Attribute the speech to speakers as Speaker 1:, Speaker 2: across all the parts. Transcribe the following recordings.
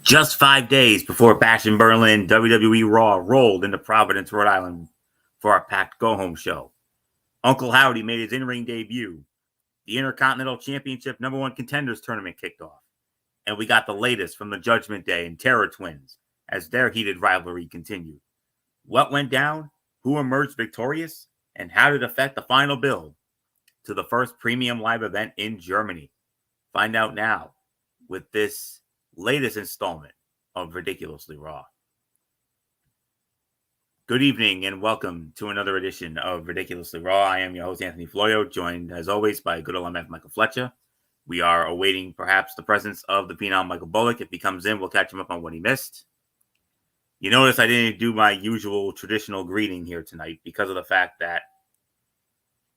Speaker 1: Just 5 days before Bash in Berlin, WWE Raw rolled into Providence, Rhode Island for our packed go-home show. Uncle Howdy made his in-ring debut. The Intercontinental Championship #1 Contenders Tournament kicked off. And we got the latest from the Judgment Day and Terror Twins as their heated rivalry continued. What went down, who emerged victorious, and how did it affect the final build to the first premium live event in Germany? Find out now with this latest installment of Ridiculously Raw. Good evening and welcome to another edition of Ridiculously Raw. I am your host, Anthony Floyo, joined as always by good old MF Michael Fletcher. We are awaiting perhaps the presence of the Phenom Michael Bullock. If he comes in, we'll catch him up on what he missed. You notice I didn't do my usual traditional greeting here tonight because of the fact that,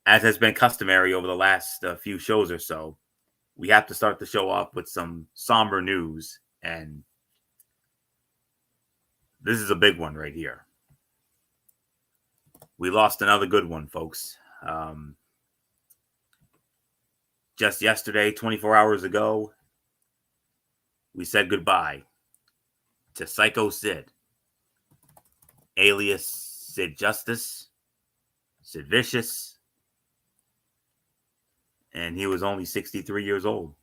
Speaker 1: as has been customary over the last few shows or so, we have to start the show off with some somber news, and this is a big one right here. We lost another good one, folks. Just yesterday, 24 hours ago, we said goodbye to Psycho Sid, alias Sid Justice, Sid Vicious, and he was only 63 years old.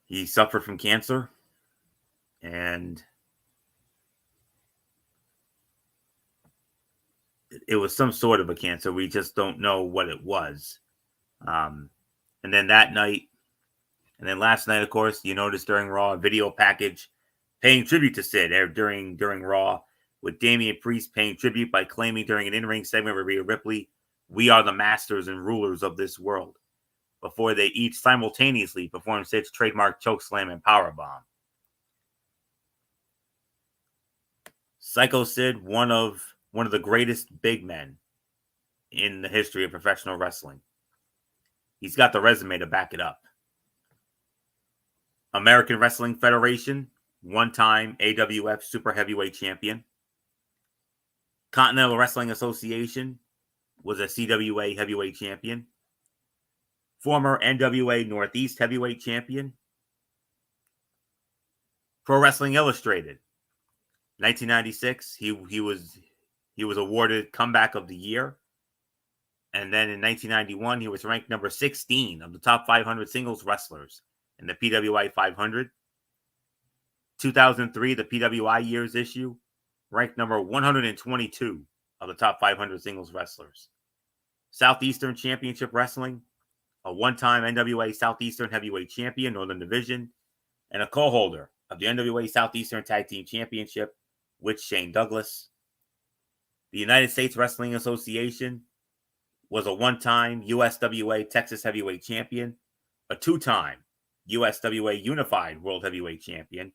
Speaker 1: He suffered from cancer, and it was some sort of a cancer. We just don't know what it was. And then that night, and then last night, of course, you noticed during Raw, a video package paying tribute to Sid during Raw, with Damian Priest paying tribute by claiming during an in-ring segment with Rhea Ripley, "We are the masters and rulers of this world," before they each simultaneously performed Sid's trademark chokeslam and powerbomb. Psycho Sid, one of the greatest big men in the history of professional wrestling. He's got the resume to back it up. American Wrestling Federation, one-time AWF Super Heavyweight Champion. Continental Wrestling Association, was a CWA Heavyweight Champion. Former NWA Northeast Heavyweight Champion. Pro Wrestling Illustrated, 1996, he was awarded Comeback of the Year. And then in 1991, he was ranked number 16 of the top 500 singles wrestlers in the PWI 500. 2003, the PWI Years issue, ranked number 122 of the top 500 singles wrestlers. Southeastern Championship Wrestling, a one-time NWA Southeastern Heavyweight Champion, Northern Division, and a co-holder of the NWA Southeastern Tag Team Championship with Shane Douglas. The United States Wrestling Association, was a one-time USWA Texas Heavyweight Champion, a two-time USWA Unified World Heavyweight Champion,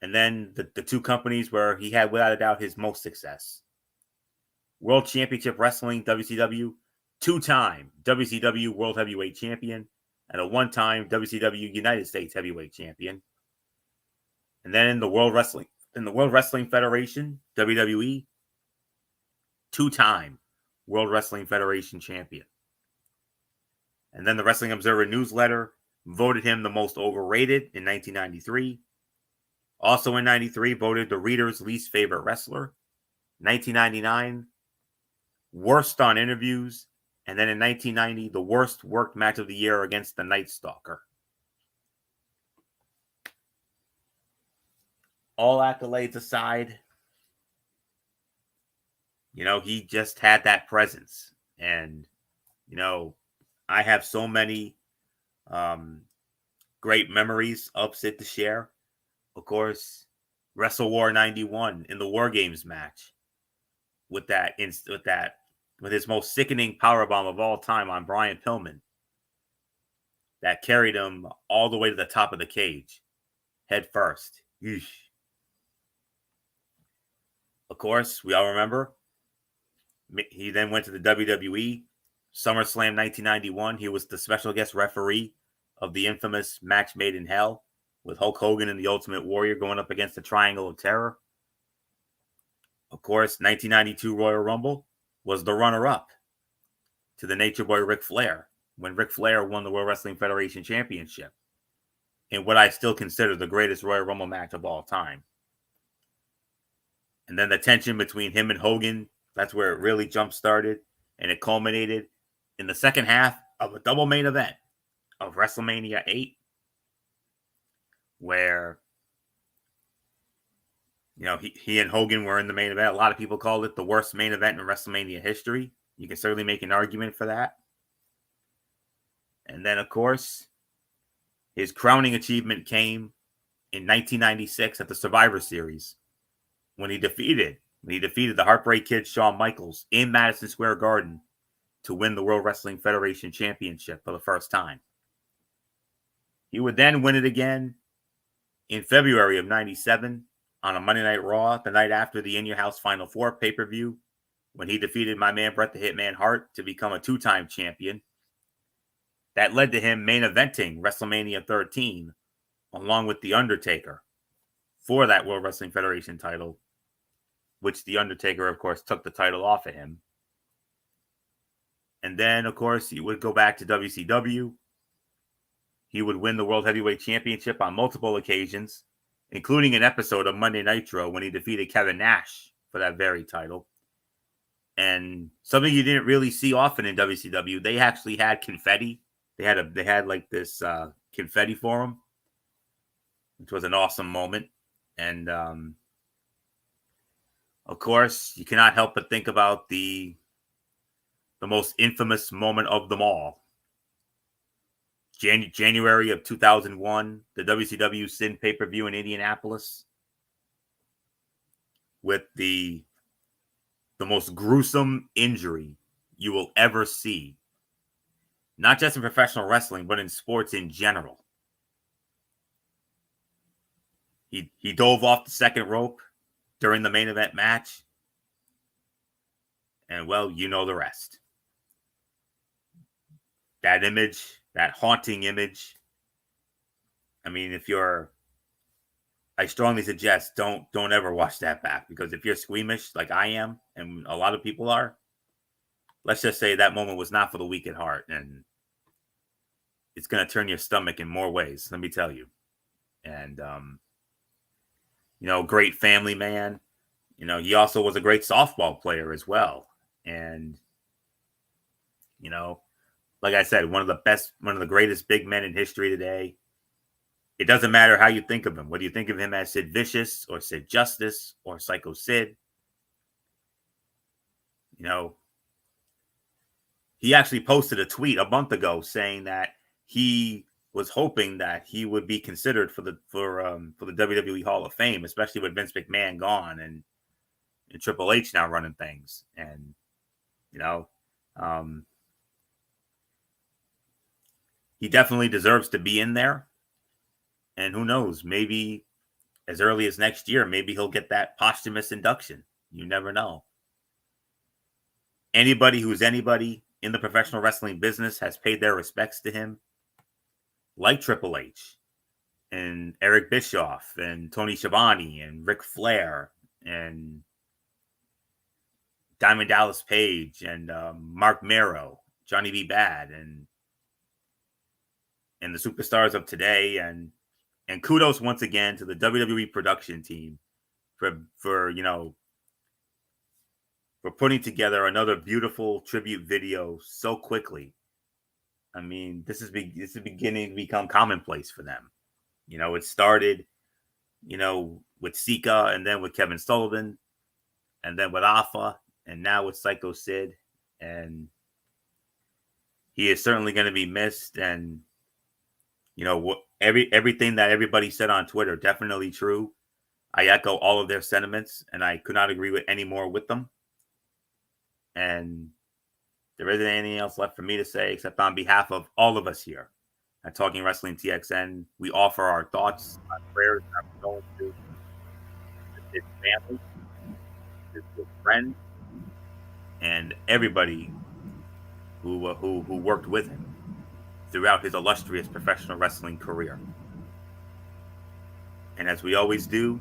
Speaker 1: and then the two companies where he had, without a doubt, his most success. World Championship Wrestling, WCW, two-time WCW World Heavyweight Champion, and a one-time WCW United States Heavyweight Champion. And then in the World Wrestling Federation, WWE, two-time World Wrestling Federation Champion. And then the Wrestling Observer newsletter voted him the most overrated in 1993. Also in 93, voted the reader's least favorite wrestler. 1999, worst on interviews. And then in 1990, the worst worked match of the year against the Night Stalker. All accolades aside, he just had that presence. And, I have so many great memories of Sid to share. Of course, Wrestle War 91 in the War Games match with his most sickening powerbomb of all time on Brian Pillman that carried him all the way to the top of the cage, head first. Eesh. Of course, we all remember, he then went to the WWE, SummerSlam 1991. He was the special guest referee of the infamous Match Made in Hell with Hulk Hogan and the Ultimate Warrior going up against the Triangle of Terror. Of course, 1992 Royal Rumble was the runner-up to the Nature Boy Ric Flair when Ric Flair won the World Wrestling Federation Championship. in what I still consider the greatest Royal Rumble match of all time. And then the tension between him and Hogan, that's where it really jump started. And it culminated in the second half of a double main event of WrestleMania 8, where, you know, he and Hogan were in the main event. A lot of people called it the worst main event in WrestleMania history. You can certainly make an argument for that. And then, of course, his crowning achievement came in 1996 at the Survivor Series when he defeated the Heartbreak Kid Shawn Michaels in Madison Square Garden to win the World Wrestling Federation Championship for the first time. He would then win it again in February of 97 on a Monday Night Raw, the night after the In Your House Final Four pay-per-view, when he defeated my man Bret the Hitman Hart to become a two-time champion. That led to him main eventing WrestleMania 13 along with The Undertaker for that World Wrestling Federation title, which The Undertaker, of course, took the title off of him. And then, of course, he would go back to WCW. He would win the World Heavyweight Championship on multiple occasions, including an episode of Monday Nitro when he defeated Kevin Nash for that very title. And something you didn't really see often in WCW, they actually had confetti. They had like this confetti for him, which was an awesome moment. And of course, you cannot help but think about the most infamous moment of them all. January of 2001, the WCW Sin pay-per-view in Indianapolis, with the most gruesome injury you will ever see, not just in professional wrestling, but in sports in general. He dove off the second rope during the main event match, and well, you know the rest. That image, that haunting image. I mean, I strongly suggest don't ever watch that back, because if you're squeamish like I am, and a lot of people are, let's just say that moment was not for the weak at heart, and it's going to turn your stomach in more ways, let me tell you. And, great family man. He also was a great softball player as well. And, like I said, one of the greatest big men in history today. It doesn't matter how you think of him, whether you think of him as Sid Vicious or Sid Justice or Psycho Sid. He actually posted a tweet a month ago saying that he was hoping that he would be considered for the WWE Hall of Fame, especially with Vince McMahon gone and Triple H now running things. And he definitely deserves to be in there. And who knows, maybe as early as next year, maybe he'll get that posthumous induction. You never know. Anybody who's anybody in the professional wrestling business has paid their respects to him, like Triple H and Eric Bischoff and Tony Schiavone and Ric Flair and Diamond Dallas Page and Mark Mero, Johnny B. Bad, and the superstars of today. And kudos once again to the WWE production team for putting together another beautiful tribute video so quickly. I mean, this is beginning to become commonplace for them. It started, with Sika, and then with Kevin Sullivan, and then with Alpha, and now with Psycho Sid. And he is certainly going to be missed. And everything that everybody said on Twitter, definitely true. I echo all of their sentiments, and I could not agree with any more with them. And there isn't anything else left for me to say, except on behalf of all of us here at Talking Wrestling TXN, we offer our thoughts and prayers that we're going to his family, his friends, and everybody who worked with him throughout his illustrious professional wrestling career. And as we always do,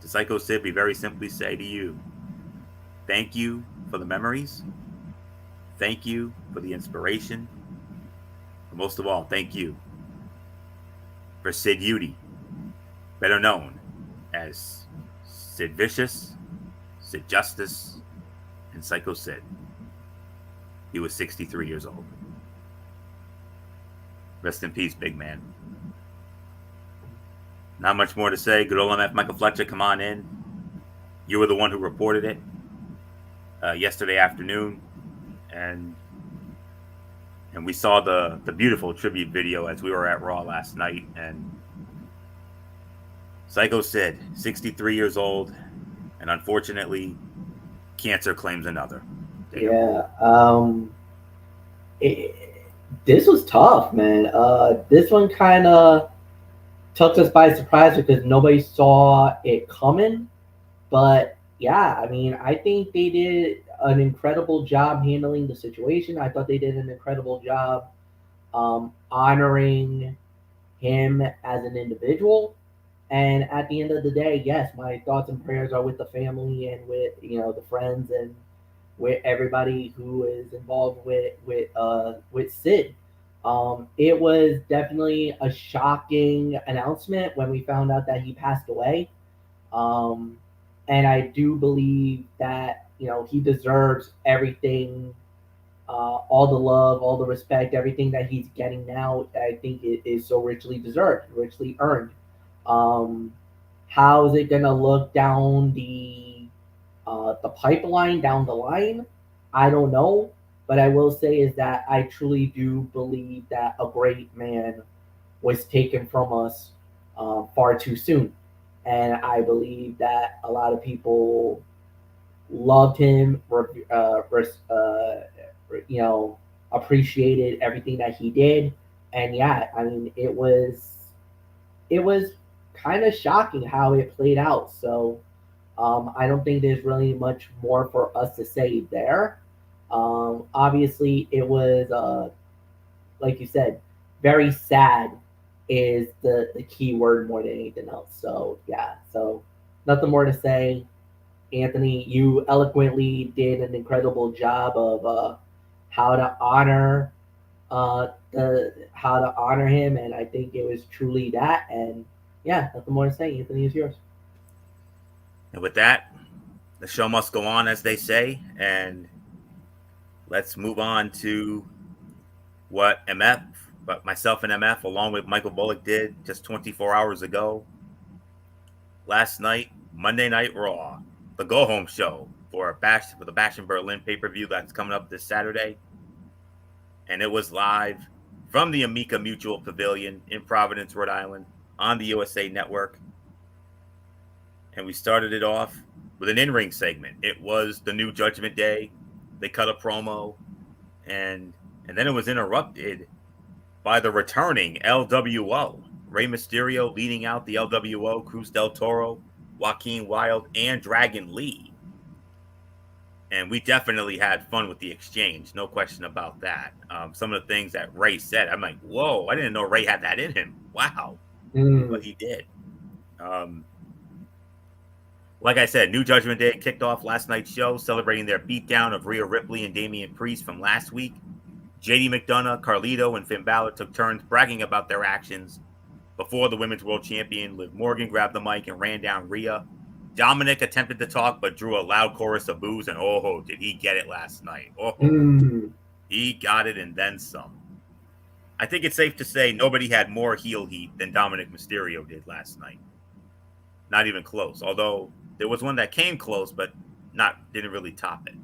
Speaker 1: to Psycho Sid, we very simply say to you, thank you for the memories. Thank you for the inspiration. But most of all, thank you for Sid Eudy, better known as Sid Vicious, Sid Justice, and Psycho Sid. He was 63 years old. Rest in peace, big man. Not much more to say. Good old MF Michael Fletcher, come on in. You were the one who reported it yesterday afternoon, and we saw the beautiful tribute video as we were at Raw last night. And Psycho Sid, 63 years old, and unfortunately, cancer claims another.
Speaker 2: Yeah. This was tough, man. This one kind of took us by surprise because nobody saw it coming. But yeah, I mean, I think they did an incredible job handling the situation. I thought they did an incredible job honoring him as an individual. And at the end of the day, yes, my thoughts and prayers are with the family and with the friends and with everybody who is involved with Sid. It was definitely a shocking announcement when we found out that he passed away. Um, and I do believe that he deserves everything, all the love, all the respect, everything that he's getting now. I think it is so richly deserved, richly earned. Um, how is it gonna look down the pipeline down the line? I don't know, but I will say is that I truly do believe that a great man was taken from us far too soon, and I believe that a lot of people loved him, appreciated everything that he did, and yeah, I mean it was kind of shocking how it played out. So I don't think there's really much more for us to say there. Obviously, it was like you said, very sad is the key word more than anything else. So yeah, so nothing more to say. Anthony, you eloquently did an incredible job of how to honor how to honor him, and I think it was truly that. And yeah, nothing more to say. Anthony is yours.
Speaker 1: And with that, the show must go on, as they say, and let's move on to what myself and MF, along with Michael Bullock, did just 24 hours ago. Last night, Monday Night Raw, the go home show for the Bash in Berlin pay-per-view that's coming up this Saturday. And it was live from the Amica Mutual Pavilion in Providence, Rhode Island, on the USA Network. And we started it off with an in-ring segment. It was the new Judgment Day. They cut a promo, and then it was interrupted by the returning LWO. Rey Mysterio leading out the LWO, Cruz del Toro, Joaquin Wilde, and Dragon Lee. And we definitely had fun with the exchange, no question about that. Some of the things that Rey said, I'm like, whoa, I didn't know Rey had that in him. Wow. But he did. Like I said, New Judgment Day kicked off last night's show, celebrating their beatdown of Rhea Ripley and Damian Priest from last week. JD McDonough, Carlito, and Finn Balor took turns bragging about their actions before the Women's World Champion Liv Morgan grabbed the mic and ran down Rhea. Dominic attempted to talk, but drew a loud chorus of boos, and oh, did he get it last night. He got it and then some. I think it's safe to say nobody had more heel heat than Dominic Mysterio did last night. Not even close, although there was one that came close, but didn't really top it.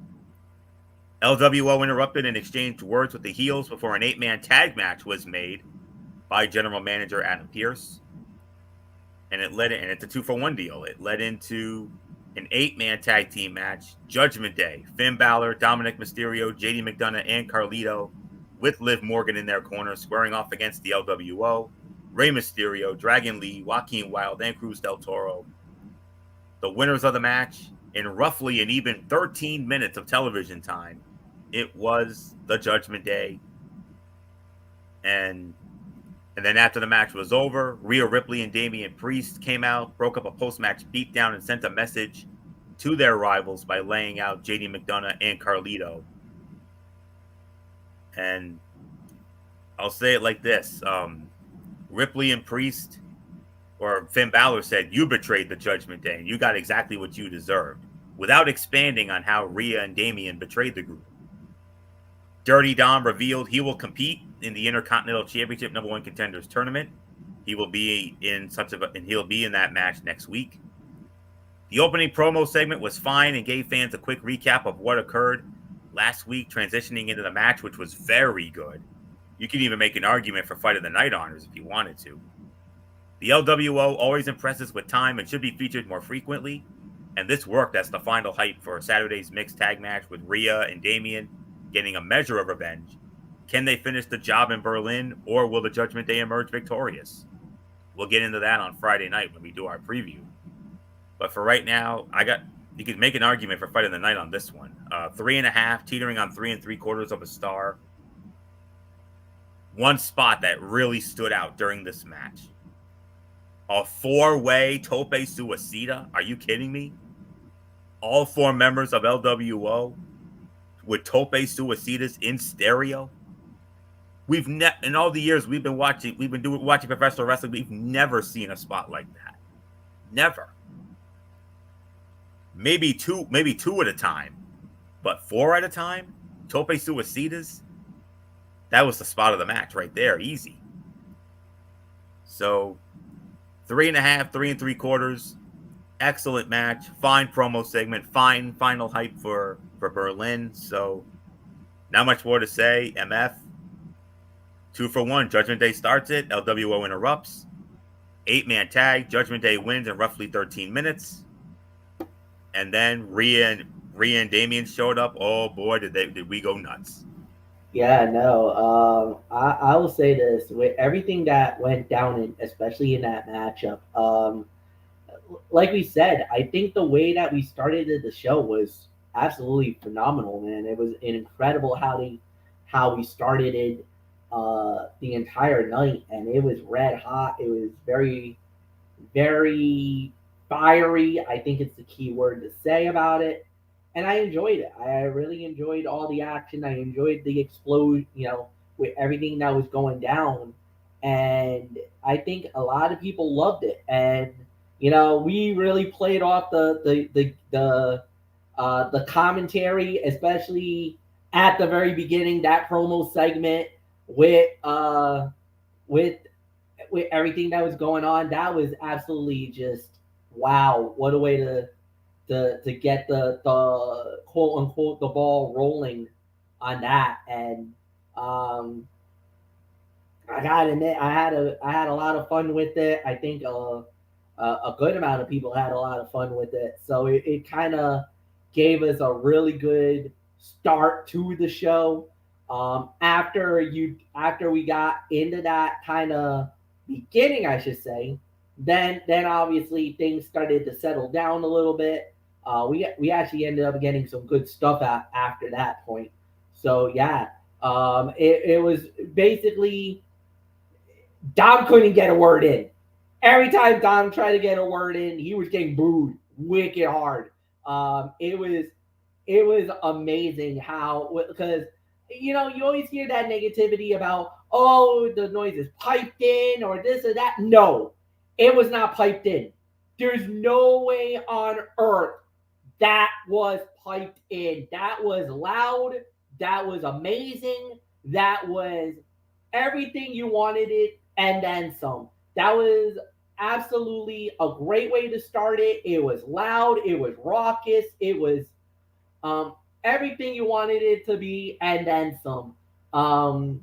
Speaker 1: LWO interrupted and exchanged words with the heels before an 8-man tag match was made by general manager Adam Pearce. And it's a 2-for-1 deal. It led into an 8-man tag team match, Judgment Day. Finn Balor, Dominic Mysterio, JD McDonough, and Carlito, with Liv Morgan in their corner, squaring off against the LWO, Rey Mysterio, Dragon Lee, Joaquin Wilde, and Cruz del Toro. The winners of the match, in roughly an even 13 minutes of television time, it was the Judgment Day. And then after the match was over, Rhea Ripley and Damian Priest came out, broke up a post-match beatdown, and sent a message to their rivals by laying out JD McDonough and Carlito. And I'll say it like this. Ripley and Priest, or Finn Balor said, you betrayed the Judgment Day and you got exactly what you deserved, without expanding on how Rhea and Damian betrayed the group. Dirty Dom revealed he will compete in the Intercontinental Championship number 1 contenders tournament. He will be in that match next week. The opening promo segment was fine and gave fans a quick recap of what occurred last week, transitioning into the match, which was very good. You can even make an argument for Fight of the Night honors if you wanted to. The LWO always impresses with time and should be featured more frequently, and this worked as the final hype for Saturday's mixed tag match with Rhea and Damian getting a measure of revenge. Can they finish the job in Berlin, or will the Judgment Day emerge victorious? We'll get into that on Friday night when we do our preview. But for right now, you could make an argument for Fight of the Night on this one. 3.5, teetering on 3 3/4 of a star. One spot that really stood out during this match. A 4-way Tope Suicida. Are you kidding me? All 4 members of LWO with Tope Suicidas in stereo. In all the years we've been watching professional wrestling, we've never seen a spot like that. Never. Maybe two at a time, but 4 at a time. Tope Suicidas. That was the spot of the match right there, easy. So 3.5, 3 3/4, excellent match, fine promo segment, fine final hype for Berlin. So not much more to say. MF 2 for 1. Judgment Day starts it. LWO interrupts. 8-man tag. Judgment Day wins in roughly 13 minutes. And then Rhea and Damian showed up. Oh boy, did we go nuts.
Speaker 2: Yeah, no. I will say this, with everything that went down, especially in that matchup. Like we said, I think the way that we started the show was absolutely phenomenal, man. It was incredible how we started it the entire night, and it was red hot. It was very, very fiery. I think it's the key word to say about it. And I enjoyed it. I really enjoyed all the action. I enjoyed the explosion, with everything that was going down. And I think a lot of people loved it. And we really played off the commentary, especially at the very beginning, that promo segment with everything that was going on. That was absolutely just wow. What a way to get the quote unquote the ball rolling on that. And I gotta admit, I had a lot of fun with it. I think a good amount of people had a lot of fun with it. So it kind of gave us a really good start to the show. After we got into that kind of beginning, I should say, then obviously things started to settle down a little bit. We actually ended up getting some good stuff after that point. So yeah, it was basically Dom couldn't get a word in. Every time Dom tried to get a word in, he was getting booed wicked hard. It was amazing how, because you always hear that negativity about, oh, the noise is piped in or this or that. No, it was not piped in. There's no way on earth that was piped in. That was loud. That was amazing. That was everything you wanted it and then some. That was absolutely a great way to start it. It was loud. It was raucous. It was everything you wanted it to be and then some. No,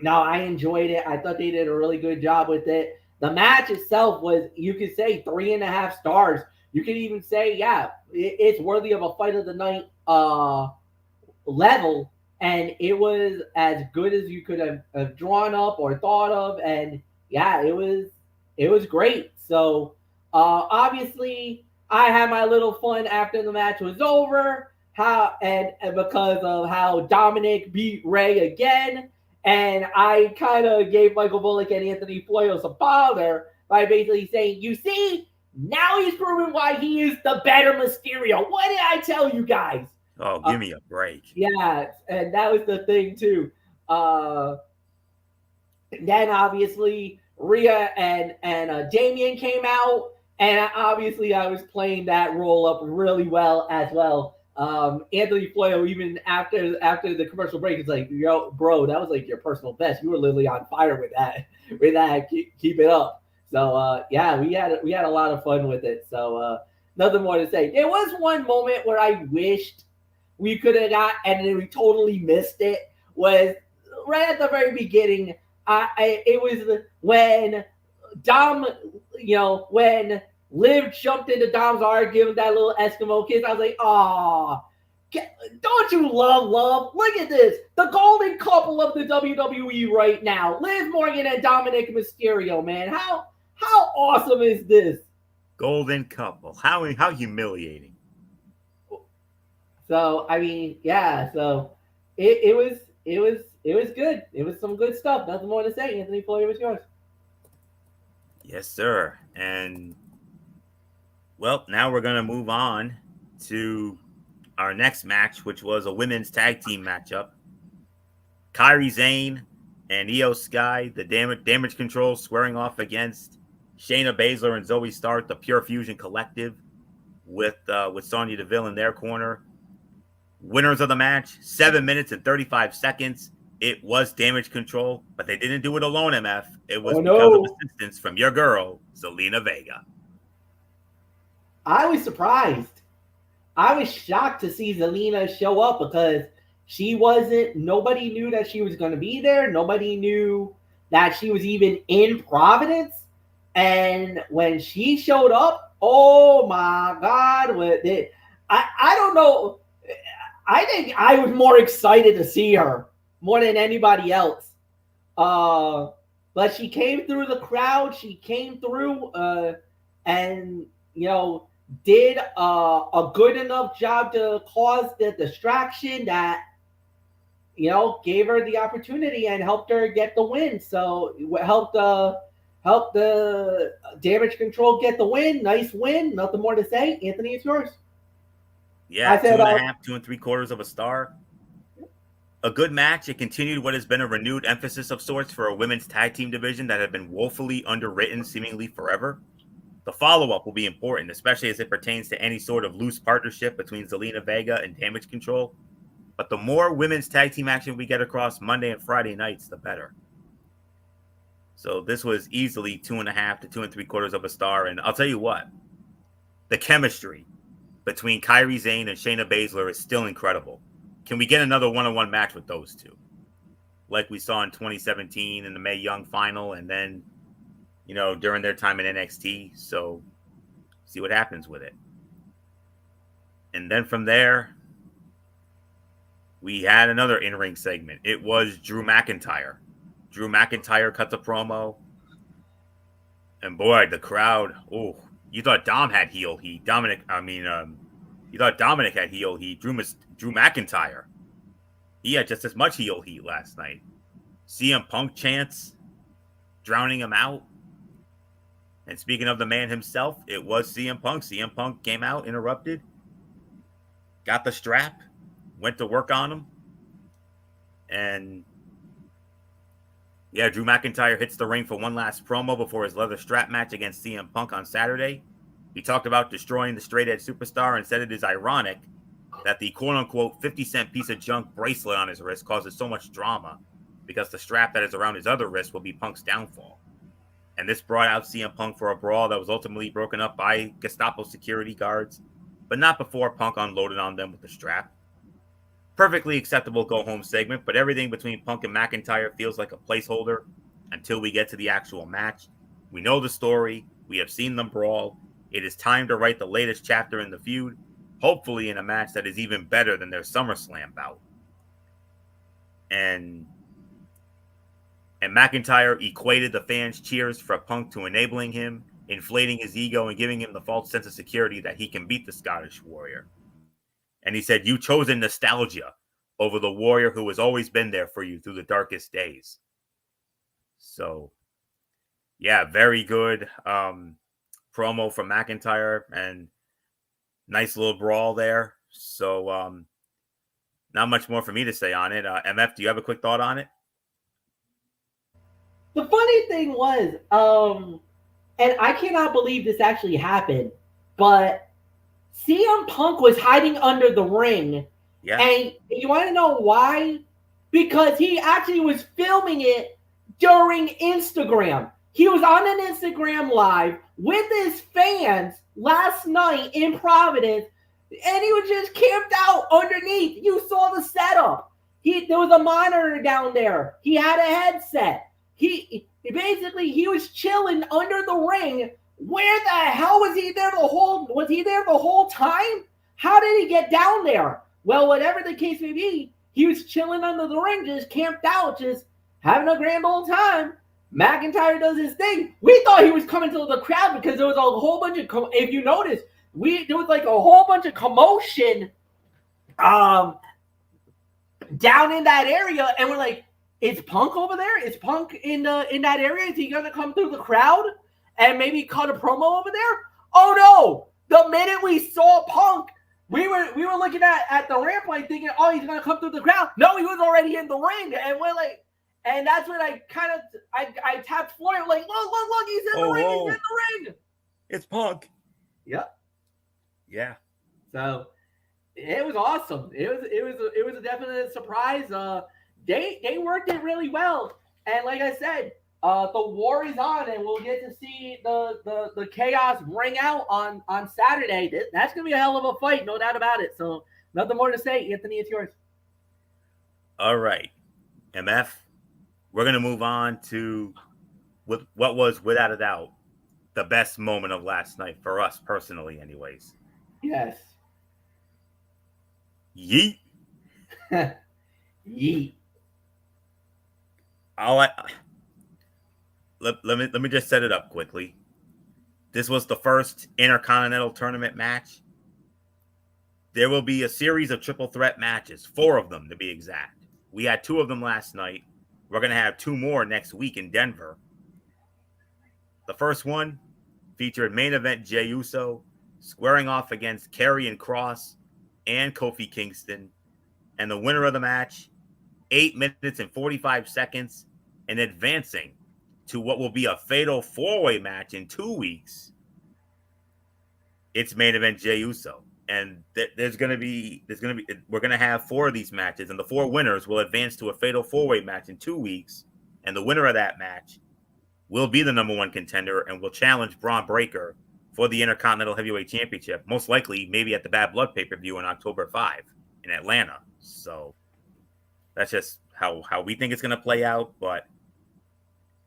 Speaker 2: I enjoyed it. I thought they did a really good job with it. The match itself was, you could say, 3.5 stars. You could even say, yeah, it's worthy of a Fight of the Night level. And it was as good as you could have drawn up or thought of. And yeah, it was great. So obviously I had my little fun after the match was over. And because of how Dominic beat Ray again. And I kind of gave Michael Bullock and Anthony Floyo some bother by basically saying, you see, now he's proven why he is the better Mysterio. What did I tell you guys?
Speaker 1: Oh, give me a break.
Speaker 2: Yeah, and that was the thing too. Then obviously Rhea and Damien came out, and obviously I was playing that role up really well as well. Anthony Flair, even after the commercial break, is like, "Yo, bro, that was like your personal best. You were literally on fire with that. With that, keep it up." So yeah, we had a lot of fun with it. So nothing more to say. There was one moment where I wished we could have got, and then we totally missed it. Was right at the very beginning. It was when Dom, when Liv jumped into Dom's arm, giving that little Eskimo kiss. I was like, "Aw, don't you love? Look at this, the golden couple of the WWE right now, Liv Morgan and Dominic Mysterio. Man, how awesome is this?"
Speaker 1: Golden couple. How humiliating.
Speaker 2: So I mean, yeah. So it was good. It was some good stuff. Nothing more to say. Anthony Floyd, was yours.
Speaker 1: Yes, sir. And well, now we're gonna move on to our next match, which was a women's tag team matchup. Kairi Sane and Io Sky, the damage control, squaring off against Shayna Baszler and Zoe Stark, the Pure Fusion Collective, with Sonya Deville in their corner. Winners of the match, 7 minutes and 35 seconds. It was damage control, but they didn't do it alone, MF. It was because of assistance from your girl, Zelina Vega.
Speaker 2: I was surprised. I was shocked to see Zelina show up because nobody knew that she was going to be there. Nobody knew that she was even in Providence. And when she showed up, oh my God, I don't know. I think I was more excited to see her more than anybody else. But she came through the crowd. She came through and, did a good enough job to cause the distraction that, gave her the opportunity and helped her get the win. So it helped the damage control get the win. Nice win. Nothing more to say. Anthony, it's yours.
Speaker 1: Yeah, 2.5, 2 3/4 of a star. A good match. It continued what has been a renewed emphasis of sorts for a women's tag team division that had been woefully underwritten seemingly forever. The follow-up will be important, especially as it pertains to any sort of loose partnership between Zelina Vega and Damage Control. But the more women's tag team action we get across Monday and Friday nights, the better. So this was easily 2.5 to 2 3/4 of a star. And I'll tell you what, the chemistry between Kairi Sane and Shayna Baszler is still incredible. Can we get another one-on-one match with those two? Like we saw in 2017 in the Mae Young final, and then, during their time in NXT. So see what happens with it. And then from there, we had another in-ring segment. It was Drew McIntyre. Drew McIntyre cut the promo. And boy, the crowd, you thought Dom had heel heat. You thought Dominic had heel heat. Drew McIntyre, he had just as much heel heat last night. CM Punk chants, drowning him out. And speaking of the man himself, it was CM Punk. CM Punk came out, interrupted, got the strap, went to work on him. And yeah, Drew McIntyre hits the ring for one last promo before his leather strap match against CM Punk on Saturday. He talked about destroying the straight edge superstar and said it is ironic that the quote-unquote 50-cent piece of junk bracelet on his wrist causes so much drama because the strap that is around his other wrist will be Punk's downfall. And this brought out CM Punk for a brawl that was ultimately broken up by Gestapo security guards, but not before Punk unloaded on them with the strap. Perfectly acceptable go-home segment, but everything between Punk and McIntyre feels like a placeholder until we get to the actual match. We know the story. We have seen them brawl. It is time to write the latest chapter in the feud, hopefully in a match that is even better than their SummerSlam bout. And McIntyre equated the fans' cheers for Punk to enabling him, inflating his ego, and giving him the false sense of security that he can beat the Scottish Warrior. And he said, "You chosen nostalgia over the Warrior who has always been there for you through the darkest days." So, yeah, very good promo from McIntyre and nice little brawl there. So, not much more for me to say on it. MF, do you have a quick thought on it?
Speaker 2: The funny thing was, and I cannot believe this actually happened, but CM Punk was hiding under the ring.
Speaker 1: Yeah.
Speaker 2: And you want to know why? Because he actually was filming it during Instagram. He was on an Instagram live with his fans last night in Providence, and he was just camped out underneath. You saw the setup. There was a monitor down there. He had a headset. He was chilling under the ring. Where the hell was he there was he there the whole time? How did he get down there? Well, whatever the case may be, he was chilling under the ring, just camped out, just having a grand old time. McIntyre does his thing. We thought he was coming to the crowd because there was a whole bunch of, if you notice, there was like a whole bunch of commotion down in that area, and we're like, is Punk over there? Is Punk in that area? Is he gonna come through the crowd and maybe cut a promo over there? Oh no! The minute we saw Punk, we were looking at the ramp like thinking, oh, he's gonna come through the crowd. No, he was already in the ring, and we're like, and that's when I tapped Floyd, like, look, he's in the ring, he's in the ring.
Speaker 1: It's Punk.
Speaker 2: Yep.
Speaker 1: Yeah.
Speaker 2: So it was awesome. It was a definite surprise. They worked it really well, and like I said, the war is on, and we'll get to see the chaos ring out on Saturday. That's gonna be a hell of a fight, no doubt about it. So nothing more to say. Anthony, it's yours.
Speaker 1: All right, MF. We're gonna move on to what was, without a doubt, the best moment of last night for us personally, anyways.
Speaker 2: Yes.
Speaker 1: Yeet.
Speaker 2: Yeet.
Speaker 1: Let me just set it up quickly. This was the first Intercontinental Tournament match. There will be a series of triple threat matches, 4 of them to be exact. We had 2 of them last night. We're going to have 2 more next week in Denver. The first one featured main event Jey Uso squaring off against Karrion Kross and Kofi Kingston. And the winner of the match, 8 minutes and 45 seconds, and advancing to what will be a fatal 4-way match in 2 weeks. It's main event Jey Uso. And we're going to have 4 of these matches, and the 4 winners will advance to a fatal 4-way match in 2 weeks. And the winner of that match will be the number 1 contender and will challenge Braun Breaker for the Intercontinental Heavyweight Championship, most likely maybe at the Bad Blood pay-per-view on October 5 in Atlanta. So that's just how we think it's going to play out. But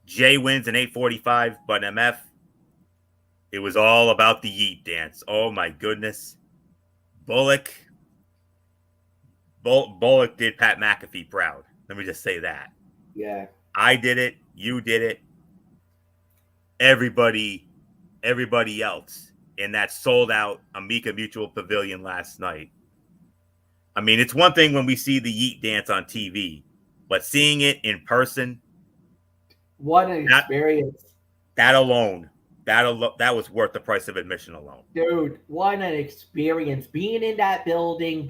Speaker 1: Jay wins in 8:45, but MF, it was all about the yeet dance. Oh my goodness. Bullock did Pat McAfee proud. Let me just say that.
Speaker 2: Yeah.
Speaker 1: I did it. You did it. Everybody else in that sold out Amica Mutual Pavilion last night. I mean, it's one thing when we see the yeet dance on TV, but seeing it in person,
Speaker 2: what an experience.
Speaker 1: That was worth the price of admission alone.
Speaker 2: Dude, what an experience. Being in that building,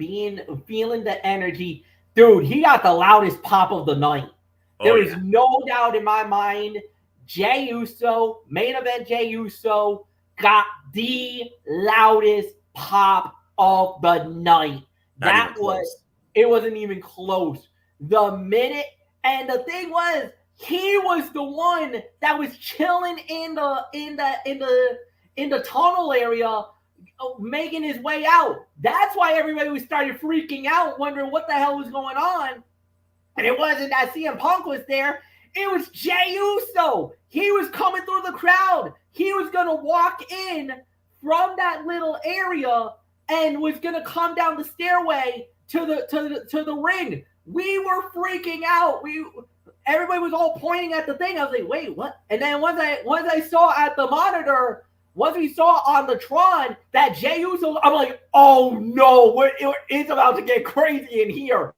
Speaker 2: feeling the energy. Dude, he got the loudest pop of the night. There is no doubt in my mind, Jey Uso, main event Jey Uso, got the loudest pop of the night. It wasn't even close. The minute, and the thing was, he was the one that was chilling in the tunnel area, making his way out. That's why everybody was started freaking out, wondering what the hell was going on. And it wasn't that CM Punk was there. It was Jey Uso. He was coming through the crowd. He was gonna walk in from that little area and was gonna come down the stairway to the ring. We were freaking out. Everybody was all pointing at the thing. I was like, wait, what? And then once I saw at the monitor, once we saw on the Tron that Jey Uso, I'm like, oh no, it's about to get crazy in here.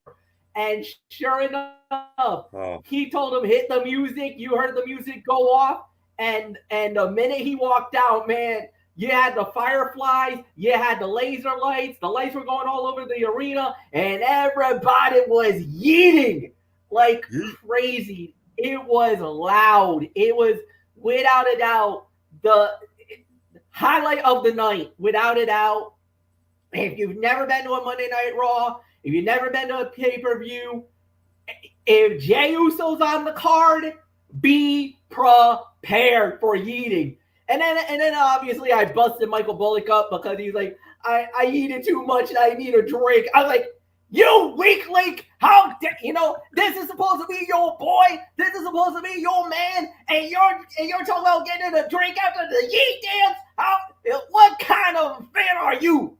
Speaker 2: And sure enough, he told him, hit the music. You heard the music go off. And the minute he walked out, man, you had the fireflies, you had the laser lights. The lights were going all over the arena, and everybody was yeeting like crazy. It was loud. It was without a doubt the highlight of the night, without a doubt. If you've never been to a Monday Night Raw, if you've never been to a pay-per-view, if Jey Uso's on the card, be prepared for yeeting. And then obviously I busted Michael Bullock up because he's like, I eated too much and I need a drink. I was like, you weak link, this is supposed to be your boy, this is supposed to be your man, and you're talking about getting a drink after the yeet dance. What kind of fan are you?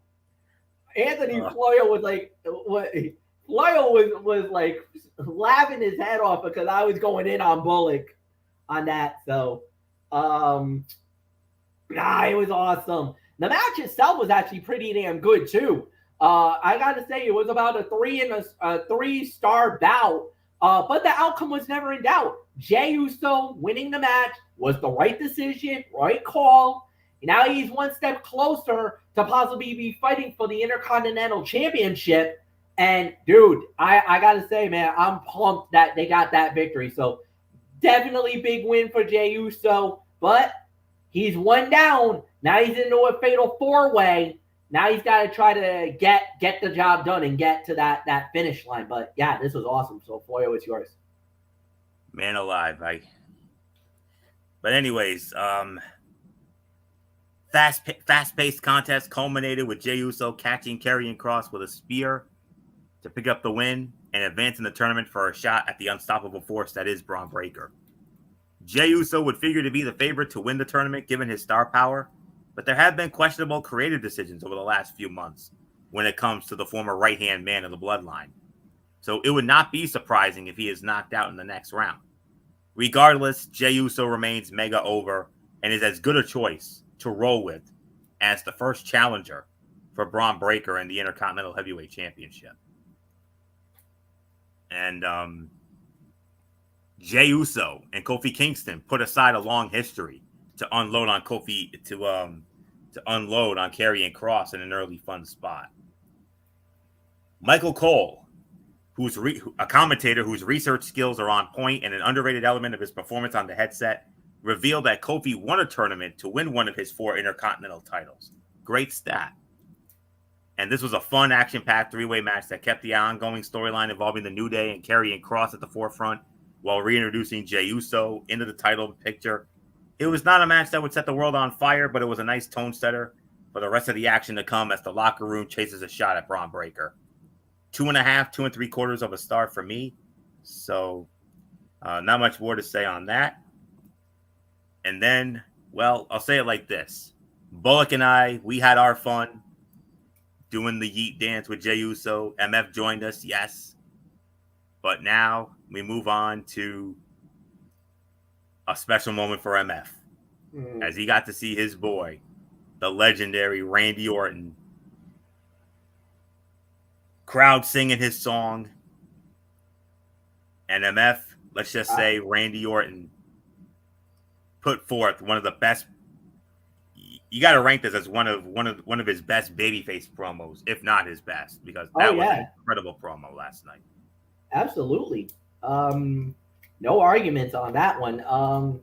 Speaker 2: Anthony Floyo was like, what? Floyo was like laughing his head off because I was going in on Bullock on that. So, it was awesome. The match itself was actually pretty damn good too. I gotta say, it was about a 3-star bout, but the outcome was never in doubt. Jey Uso winning the match was the right decision, right call. Now he's one step closer to possibly be fighting for the Intercontinental Championship. And dude, I gotta say, man, I'm pumped that they got that victory. So definitely big win for Jey Uso, but he's one down. Now he's into a fatal 4-way. Now he's got to try to get the job done and get to that finish line. But yeah, this was awesome. So Floyo, it's yours.
Speaker 1: Man alive, But anyways, fast-paced contest culminated with Jey Uso catching Karrion Kross with a spear to pick up the win and advance in the tournament for a shot at the unstoppable force that is Bron Breakker. Jey Uso would figure to be the favorite to win the tournament given his star power, but there have been questionable creative decisions over the last few months when it comes to the former right-hand man of the bloodline. So it would not be surprising if he is knocked out in the next round. Regardless, Jey Uso remains mega over and is as good a choice to roll with as the first challenger for Bron Breakker in the Intercontinental Heavyweight Championship. And Jey Uso and Kofi Kingston put aside a long history to unload on Karrion Kross in an early fun spot. Michael Cole, who's a commentator whose research skills are on point and an underrated element of his performance on the headset, revealed that Kofi won a tournament to win one of his 4 Intercontinental titles. Great stat. And this was a fun, action-packed 3-way match that kept the ongoing storyline involving the New Day and Karrion Kross at the forefront while reintroducing Jey Uso into the title picture. It was not a match that would set the world on fire, but it was a nice tone setter for the rest of the action to come as the locker room chases a shot at Bron Breakker. 2.5, 2 3/4 of a star for me. So not much more to say on that. And then, well, I'll say it like this. Bullock and I, we had our fun doing the yeet dance with Jey Uso. MF joined us, yes. But now we move on to a special moment for MF as he got to see his boy, the legendary Randy Orton, crowd singing his song. And MF, let's just say Randy Orton put forth one of the best. You got to rank this as one of his best babyface promos, if not his best, because that was an incredible promo last night.
Speaker 2: Absolutely. No arguments on that one.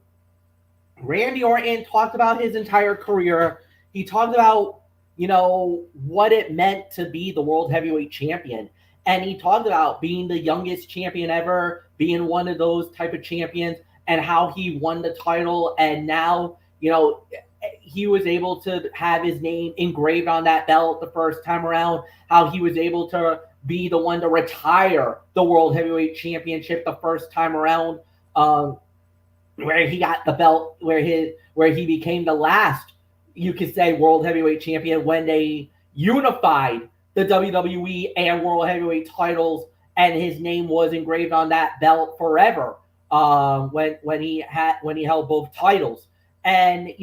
Speaker 2: Randy Orton talked about his entire career. He talked about, what it meant to be the World Heavyweight Champion. And he talked about being the youngest champion ever, being one of those type of champions, and how he won the title. And now, he was able to have his name engraved on that belt the first time around, how he was able to be the one to retire the World Heavyweight Championship the first time around, where he got the belt, where he became the last, you could say, World Heavyweight Champion when they unified the WWE and World Heavyweight titles, and his name was engraved on that belt forever. When he held both titles. And,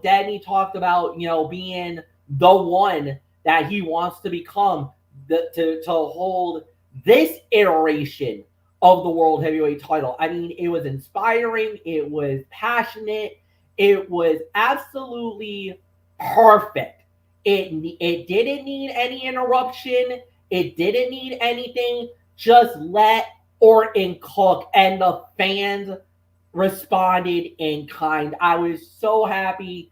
Speaker 2: then he talked about, being the one that he wants to become to hold this iteration of the World Heavyweight title. I mean, it was inspiring. It was passionate. It was absolutely perfect. It didn't need any interruption. It didn't need anything. Just let Orton cooked, and the fans responded in kind. I was so happy.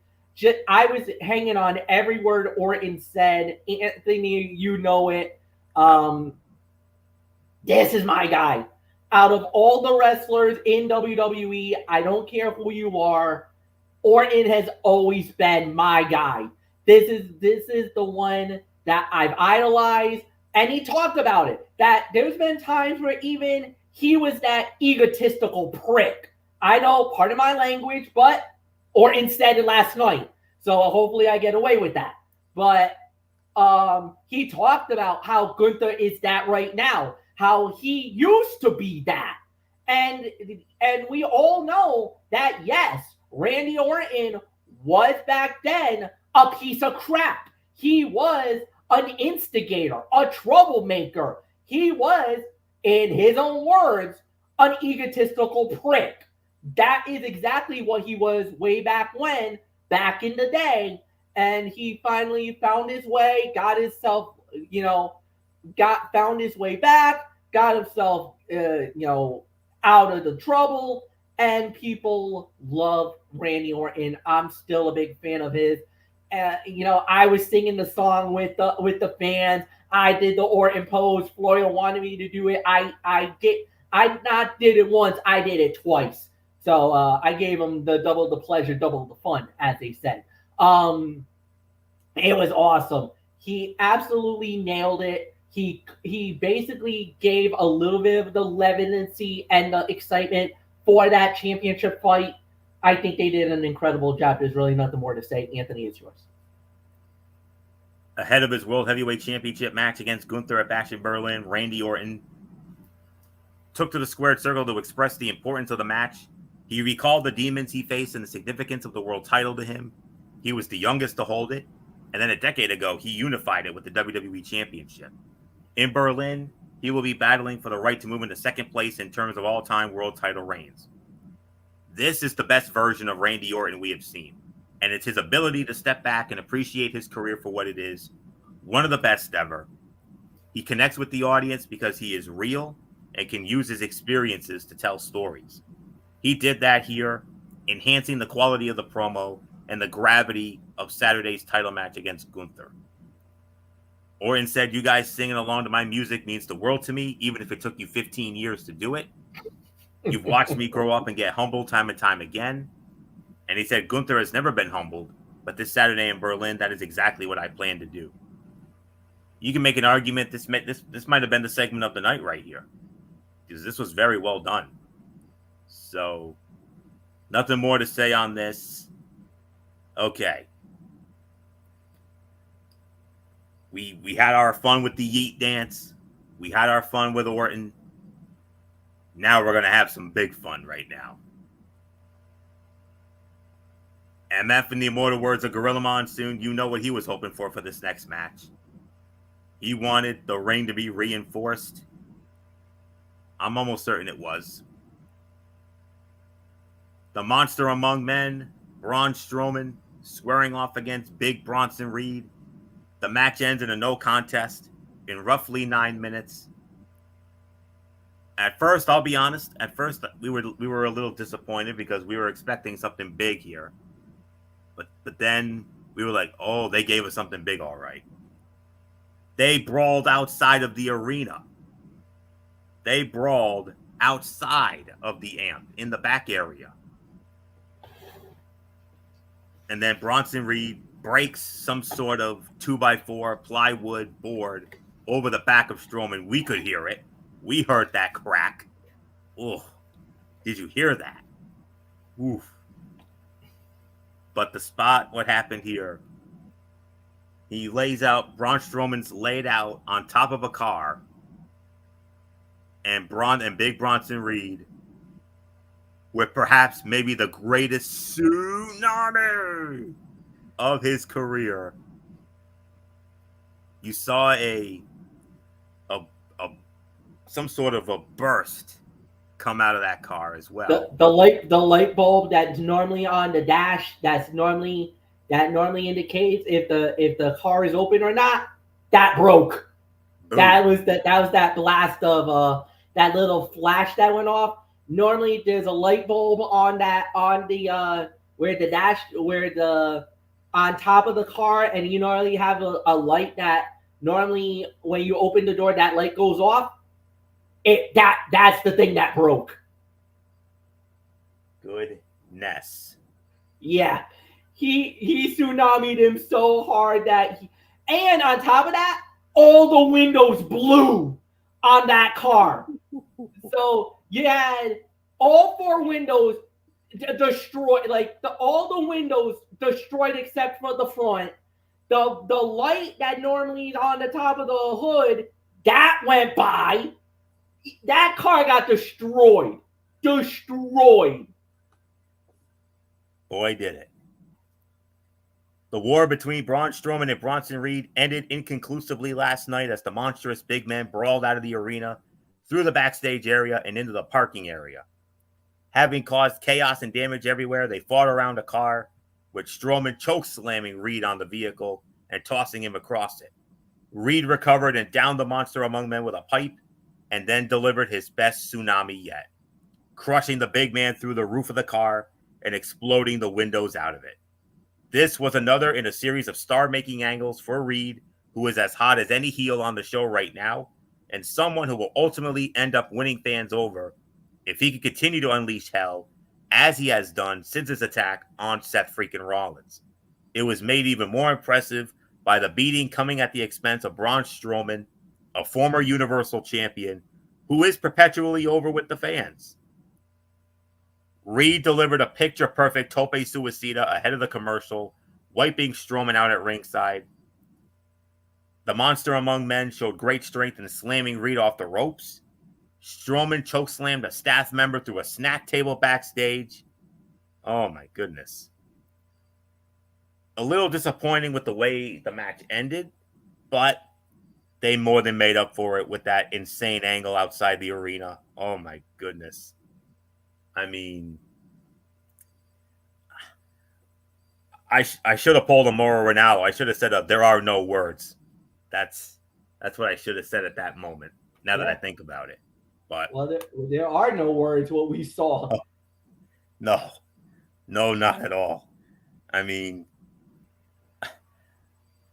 Speaker 2: I was hanging on every word Orton said. Anthony, you know it. This is my guy. Out of all the wrestlers in WWE, I don't care who you are, Orton has always been my guy. This is the one that I've idolized, and he talked about it. That there's been times where even he was that egotistical prick. I know, pardon my language, but Orton said it last night, so hopefully I get away with that. But he talked about how Gunther is that right now, how he used to be that, and we all know that yes, Randy Orton was back then a piece of crap. He was an instigator, a troublemaker. He was, in his own words, an egotistical prick. That is exactly what he was way back when, back in the day. And he finally found his way, got himself, found his way back, got himself, out of the trouble. And people love Randy Orton. I'm still a big fan of his. I was singing the song with the fans. I did the Orton pose. Floyd wanted me to do it. I not did it once. I did it twice. So I gave him the double the pleasure, double the fun, as they said. It was awesome. He absolutely nailed it. He basically gave a little bit of the levitancy and the excitement for that championship fight. I think they did an incredible job. There's really nothing more to say. Anthony, it's yours.
Speaker 1: Ahead of his World Heavyweight Championship match against Gunther at Bash in Berlin, Randy Orton took to the squared circle to express the importance of the match. He recalled the demons he faced and the significance of the world title to him. He was the youngest to hold it, and then a decade ago, he unified it with the WWE Championship. In Berlin, he will be battling for the right to move into second place in terms of all-time world title reigns. This is the best version of Randy Orton we have seen, and it's his ability to step back and appreciate his career for what it is. One of the best ever. He connects with the audience because he is real and can use his experiences to tell stories. He did that here, enhancing the quality of the promo and the gravity of Saturday's title match against Gunther. Orton said, "You guys singing along to my music means the world to me, even if it took you 15 years to do it. You've watched me grow up and get humbled time and time again." And he said, "Gunther has never been humbled, but this Saturday in Berlin, that is exactly what I plan to do." You can make an argument this might have been the segment of the night right here, because this was very well done. So, nothing more to say on this. Okay. We had our fun with the Yeet dance. We had our fun with Orton. Now we're going to have some big fun right now. MF, in the immortal words of Gorilla Monsoon, you know what he was hoping for this next match. He wanted the ring to be reinforced. I'm almost certain it was. The monster among men, Braun Strowman, squaring off against Big Bronson Reed. The match ends in a no contest in roughly 9 minutes. At first, I'll be honest, we were a little disappointed because we were expecting something big here. But then we were like, oh, they gave us something big, all right. They brawled outside of the arena. They brawled outside of the amp in the back area. And then Bronson Reed breaks some sort of 2x4 plywood board over the back of Strowman. We could hear it. We heard that crack. Oh, did you hear that? Oof. But the spot, what happened here? He lays out, Braun Strowman's laid out on top of a car. And Big Bronson Reed, with perhaps maybe the greatest tsunami of his career. You saw some sort of a burst come out of that car as well.
Speaker 2: The light bulb that's normally on the dash that normally indicates if the car is open or not, that broke. Boom. That was that blast of that little flash that went off. Normally, there's a light bulb on the where the dash where the on top of the car, and you normally have a light that normally when you open the door, that light goes off. That's the thing that broke.
Speaker 1: Goodness.
Speaker 2: Yeah, he tsunamied him so hard and on top of that, all the windows blew on that car. So you had all four windows destroyed, like all the windows destroyed except for the front. The light that normally is on the top of the hood that went by. That car got destroyed. Destroyed.
Speaker 1: Boy, did it. The war between Braun Strowman and Bronson Reed ended inconclusively last night as the monstrous big men brawled out of the arena, through the backstage area, and into the parking area. Having caused chaos and damage everywhere, they fought around a car, with Strowman choke-slamming Reed on the vehicle and tossing him across it. Reed recovered and downed the monster among men with a pipe, and then delivered his best tsunami yet, crushing the big man through the roof of the car and exploding the windows out of it. This was another in a series of star-making angles for Reed, who is as hot as any heel on the show right now, and someone who will ultimately end up winning fans over if he can continue to unleash hell, as he has done since his attack on Seth freaking Rollins. It was made even more impressive by the beating coming at the expense of Braun Strowman, a former Universal Champion, who is perpetually over with the fans. Reed delivered a picture-perfect tope suicida ahead of the commercial, wiping Strowman out at ringside. The monster among men showed great strength in slamming Reed off the ropes. Strowman chokeslammed a staff member through a snack table backstage. Oh my goodness. A little disappointing with the way the match ended, but they more than made up for it with that insane angle outside the arena. Oh my goodness. I mean, I should have pulled a Mauro Ranallo. I should have said, there are no words. That's what I should have said at that moment, now that I think about it. But
Speaker 2: there are no words what we saw.
Speaker 1: No, not at all. I mean,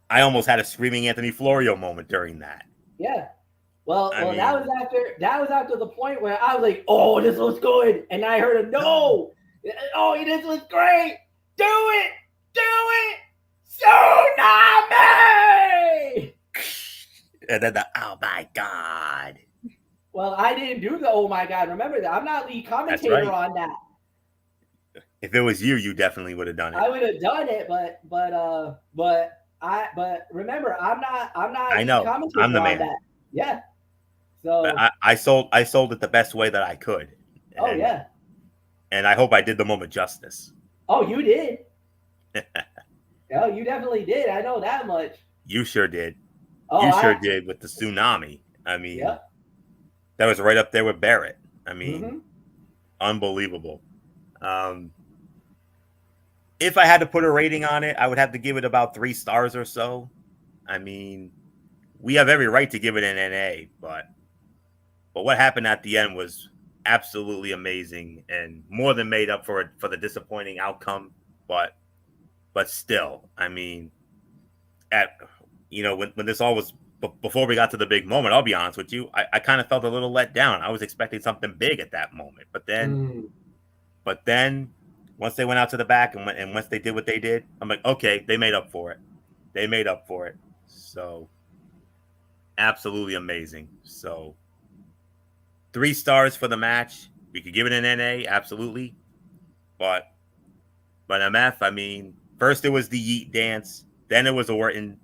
Speaker 1: I almost had a screaming Anthony Florio moment during that.
Speaker 2: Yeah. Well, that was after the point where I was like, "Oh, this looks good," and I heard a no. Oh, this was great. Do it, tsunami.
Speaker 1: And then oh my god.
Speaker 2: Well, I didn't do the oh my god. Remember that I'm not lead commentator on that.
Speaker 1: If it was you, you definitely would have done it.
Speaker 2: I would have done it, but remember, I'm not.
Speaker 1: I know. I'm the man.
Speaker 2: That. Yeah. So
Speaker 1: I sold it the best way that I could. And I hope I did the moment justice.
Speaker 2: Oh, you did. Oh, you definitely did. I know that much.
Speaker 1: You sure did. Oh, you sure did with the tsunami. I mean, that was right up there with Barrett. I mean, unbelievable. If I had to put a rating on it, I would have to give it about 3 stars or so. I mean, we have every right to give it an NA, but what happened at the end was absolutely amazing and more than made up for the disappointing outcome. But still, I mean, when this all was before we got to the big moment, I'll be honest with you, I kind of felt a little let down. I was expecting something big at that moment, but then once they went out to the back and once they did what they did, I'm like, okay, they made up for it. So absolutely amazing. So 3 stars for the match. We could give it an NA, absolutely. But MF, I mean, first it was the Yeet dance, then it was Orton,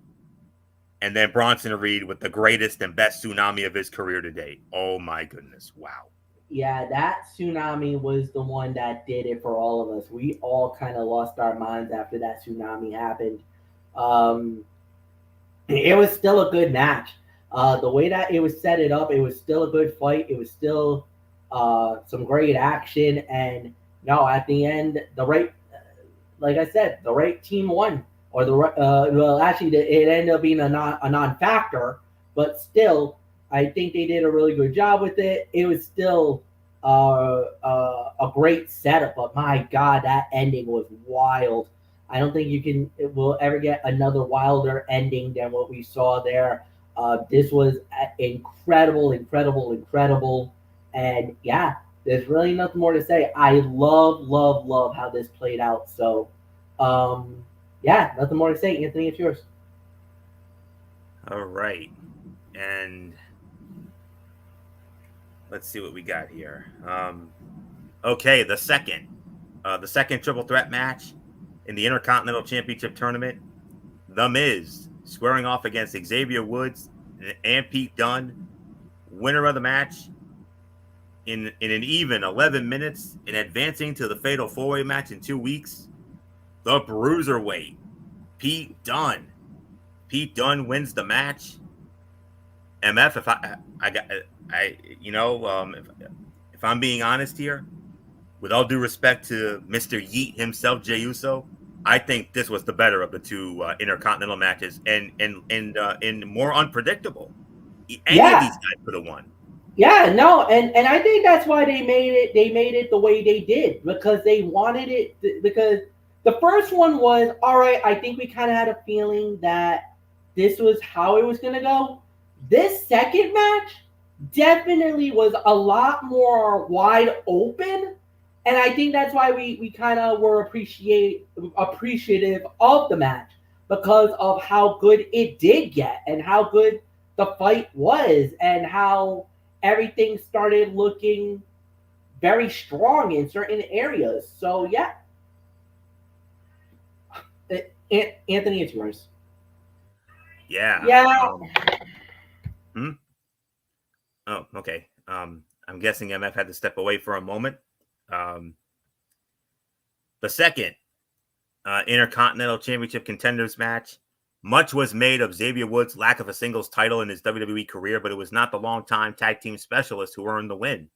Speaker 1: and then Bronson Reed with the greatest and best tsunami of his career to date. Oh my goodness. Wow.
Speaker 2: Yeah, that tsunami was the one that did it for all of us. We all kind of lost our minds after that tsunami happened. It was still a good match. The way that it was set it up, it was still a good fight. It was still some great action. And no, at the end, like I said, the right team won. Or it ended up being a non-factor, but still, I think they did a really good job with it. It was still a great setup, but my God, that ending was wild. I don't think will ever get another wilder ending than what we saw there. This was incredible, incredible, incredible, and yeah, there's really nothing more to say. I love, love, love how this played out. So, yeah, nothing more to say. Anthony, it's yours.
Speaker 1: All right. And let's see what we got here. Okay, the second triple threat match in the Intercontinental Championship tournament. The Miz squaring off against Xavier Woods and Pete Dunne. Winner of the match in an even 11 minutes and advancing to the Fatal 4-Way match in 2 weeks. The Bruiserweight, Pete Dunne. Pete Dunne wins the match. MF, if I'm being honest here, with all due respect to Mr. Yeet himself, Jey Uso, I think this was the better of the two Intercontinental matches, and more unpredictable. Any of these guys could have won.
Speaker 2: Yeah, no, and I think that's why they made it. They made it the way they did because they wanted it. Because the first one was all right. I think we kind of had a feeling that this was how it was going to go. This second match definitely was a lot more wide open, and I think that's why we kind of were appreciative of the match because of how good it did get and how good the fight was and how everything started looking very strong in certain areas. So yeah, Anthony, it's yours.
Speaker 1: Yeah.
Speaker 2: Yeah.
Speaker 1: Oh, okay. I'm guessing MF had to step away for a moment. The second Intercontinental Championship contenders match. Much was made of Xavier Woods' lack of a singles title in his WWE career, but it was not the longtime tag team specialist who earned the win.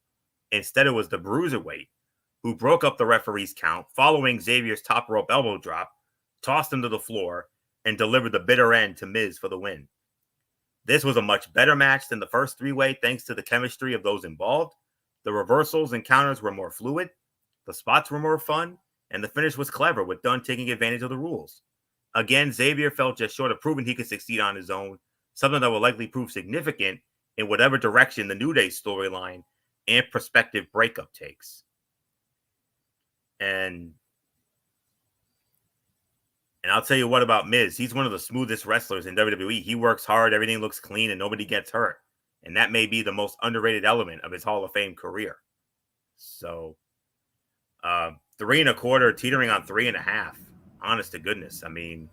Speaker 1: Instead, it was the Bruiserweight who broke up the referee's count following Xavier's top rope elbow drop, tossed him to the floor, and delivered the bitter end to Miz for the win. This was a much better match than the first three-way thanks to the chemistry of those involved. The reversals and counters were more fluid, the spots were more fun, and the finish was clever with Dunne taking advantage of the rules. Again, Xavier fell just short of proving he could succeed on his own, something that will likely prove significant in whatever direction the New Day storyline and prospective breakup takes. And I'll tell you what about Miz. He's one of the smoothest wrestlers in WWE. He works hard, everything looks clean, and nobody gets hurt. And that may be the most underrated element of his Hall of Fame career. So, 3 1/4, teetering on 3.5. Honest to goodness. I mean,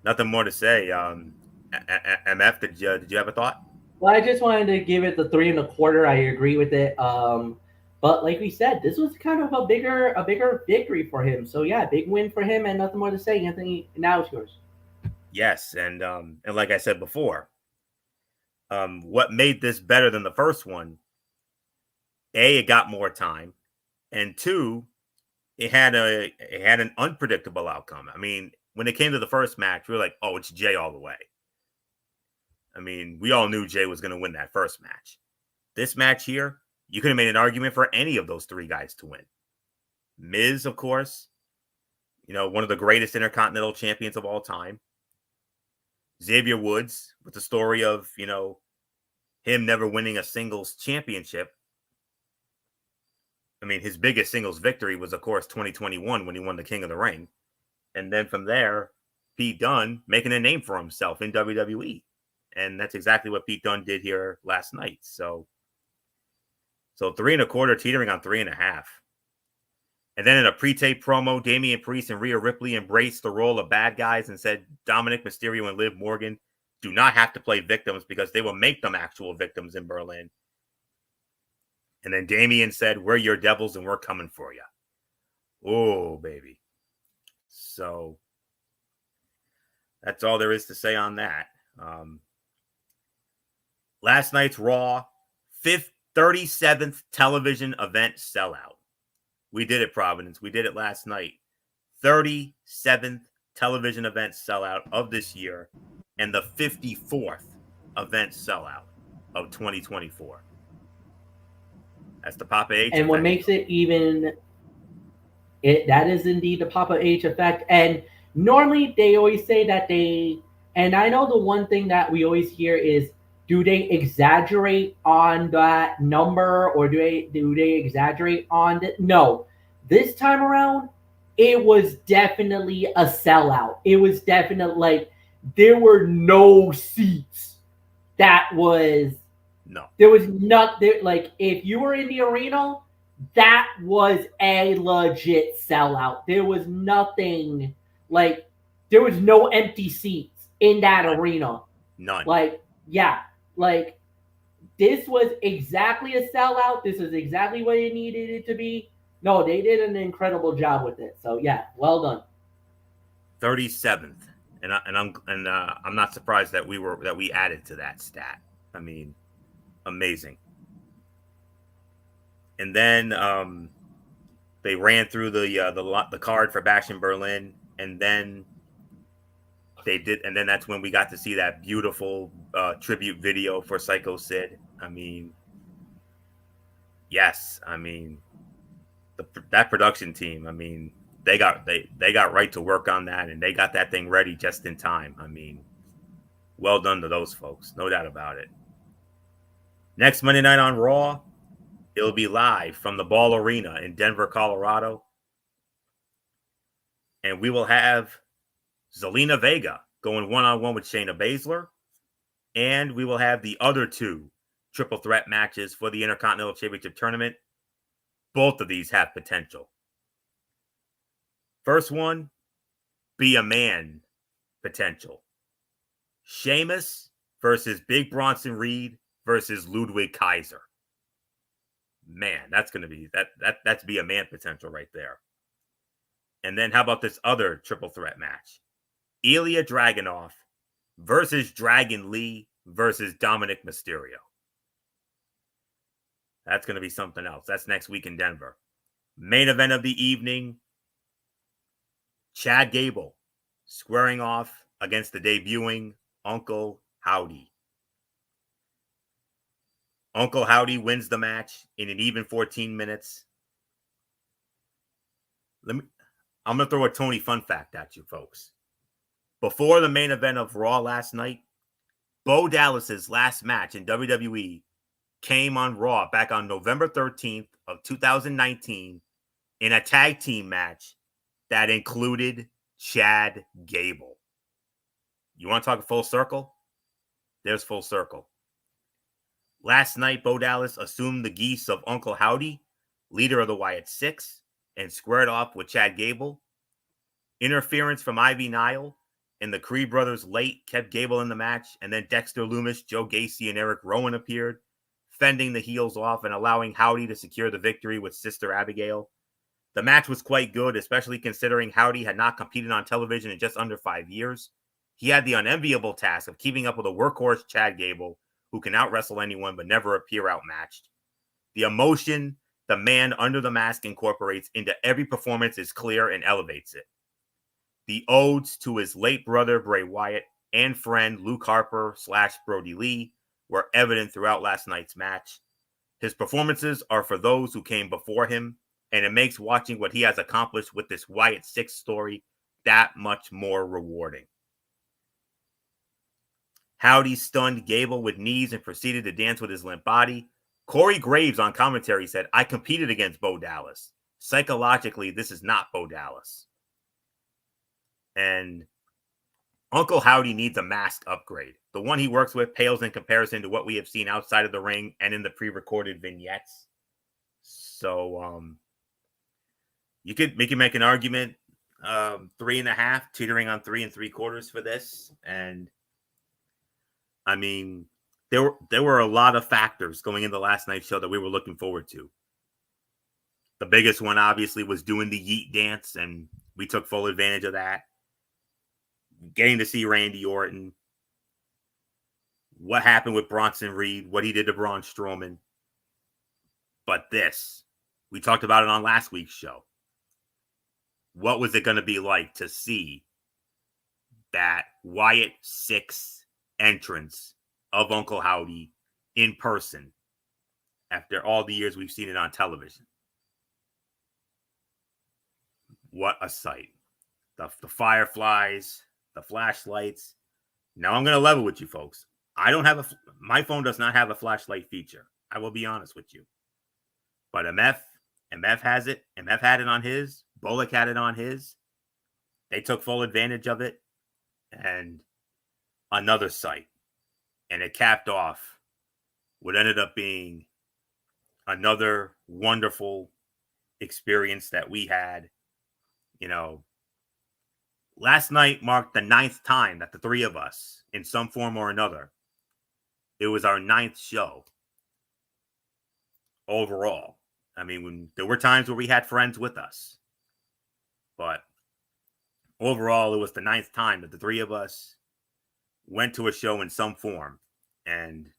Speaker 1: nothing more to say. MF, did you have a thought?
Speaker 2: Well, I just wanted to give it the 3 1/4. I agree with it. But like we said, this was kind of a bigger victory for him. So yeah, big win for him, and nothing more to say. Anthony, now it's yours.
Speaker 1: Yes, and like I said before, what made this better than the first one? A, it got more time, and two, it had an unpredictable outcome. I mean, when it came to the first match, we were like, "Oh, it's Jey all the way." I mean, we all knew Jey was going to win that first match. This match here, you could have made an argument for any of those three guys to win. Miz, of course, one of the greatest Intercontinental champions of all time. Xavier Woods, with the story of, him never winning a singles championship. I mean, his biggest singles victory was, of course, 2021 when he won the King of the Ring. And then from there, Pete Dunne making a name for himself in WWE. And that's exactly what Pete Dunne did here last night. So 3 1/4, teetering on 3.5. And then in a pre-tape promo, Damian Priest and Rhea Ripley embraced the role of bad guys and said Dominic Mysterio and Liv Morgan do not have to play victims because they will make them actual victims in Berlin. And then Damian said, "We're your devils and we're coming for you." Oh, baby. So that's all there is to say on that. Last night's Raw, 37th television event sellout. We did it, Providence. We did it last night. 37th television event sellout of this year and the 54th event sellout. of 2024. That's the Papa H.
Speaker 2: And what
Speaker 1: effect.
Speaker 2: makes it even, that is indeed the Papa H effect. And normally they always say that and I know the one thing that we always hear is, do they exaggerate on that number, or do they exaggerate on it? No, this time around, it was definitely a sellout. It was definitely like there were no seats.
Speaker 1: No.
Speaker 2: There was not there. Like if you were in the arena, that was a legit sellout. There was nothing like there was no empty seats in that arena.
Speaker 1: None.
Speaker 2: Like, yeah, like this was exactly a sellout. This is exactly what it needed it to be. No, they did an incredible job with it. So yeah, well done.
Speaker 1: 37th, and I'm not surprised that we added to that stat. I mean, amazing. And then they ran through the card for Bash in Berlin, and then that's when we got to see that beautiful tribute video for Psycho Sid. I mean, yes, I mean that production team. I mean, they got right to work on that, and they got that thing ready just in time. I mean, well done to those folks, no doubt about it. Next Monday night on Raw, it'll be live from the Ball Arena in Denver, Colorado, and we will have Zelina Vega going one-on-one with Shayna Baszler, and we will have the other two triple threat matches for the Intercontinental Championship Tournament. Both of these have potential. First one, be a man potential. Sheamus versus Big Bronson Reed versus Ludwig Kaiser. Man, that's going to be that's be a man potential right there. And then how about this other triple threat match? Ilya Dragunov versus Dragon Lee versus Dominic Mysterio. That's going to be something else. That's next week in Denver. Main event of the evening, Chad Gable squaring off against the debuting Uncle Howdy. Uncle Howdy wins the match in an even 14 minutes. I'm going to throw a Tony fun fact at you folks. Before the main event of Raw last night, Bo Dallas's last match in WWE came on Raw back on November 13th of 2019 in a tag team match that included Chad Gable. You want to talk full circle? There's full circle. Last night, Bo Dallas assumed the geese of Uncle Howdy, leader of the Wyatt Six, and squared off with Chad Gable. Interference from Ivy Nile and the Creed brothers late kept Gable in the match, and then Dexter Lumis, Joe Gacy, and Eric Rowan appeared, fending the heels off and allowing Howdy to secure the victory with Sister Abigail. The match was quite good, especially considering Howdy had not competed on television in just under 5 years. He had the unenviable task of keeping up with a workhorse Chad Gable, who can out-wrestle anyone but never appear outmatched. The emotion the man under the mask incorporates into every performance is clear and elevates it. The odes to his late brother Bray Wyatt and friend Luke Harper / Brody Lee were evident throughout last night's match. His performances are for those who came before him, and it makes watching what he has accomplished with this Wyatt Six story that much more rewarding. Howdy stunned Gable with knees and proceeded to dance with his limp body. Corey Graves on commentary said, "I competed against Bo Dallas. Psychologically, this is not Bo Dallas." And Uncle Howdy needs a mask upgrade. The one he works with pales in comparison to what we have seen outside of the ring and in the pre-recorded vignettes. So we can make an argument 3.5, teetering on 3 3/4 for this. And I mean, there were a lot of factors going into last night's show that we were looking forward to. The biggest one, obviously, was doing the Yeet dance, and we took full advantage of that. Getting to see Randy Orton, what happened with Bronson Reed, what he did to Braun Strowman. But this, we talked about it on last week's show. What was it going to be like to see that Wyatt Six entrance of Uncle Howdy in person after all the years we've seen it on television. What a sight. The fireflies, the flashlights. Now I'm going to level with you folks. My phone does not have a flashlight feature. I will be honest with you. But MF has it. MF had it on his. Bullock had it on his. They took full advantage of it. And another sight. And it capped off what ended up being another wonderful experience that we had. You know, last night marked the 9th time that the three of us, in some form or another, it was our 9th show overall. I mean, when there were times where we had friends with us, but overall, it was the 9th time that the three of us went to a show in some form. And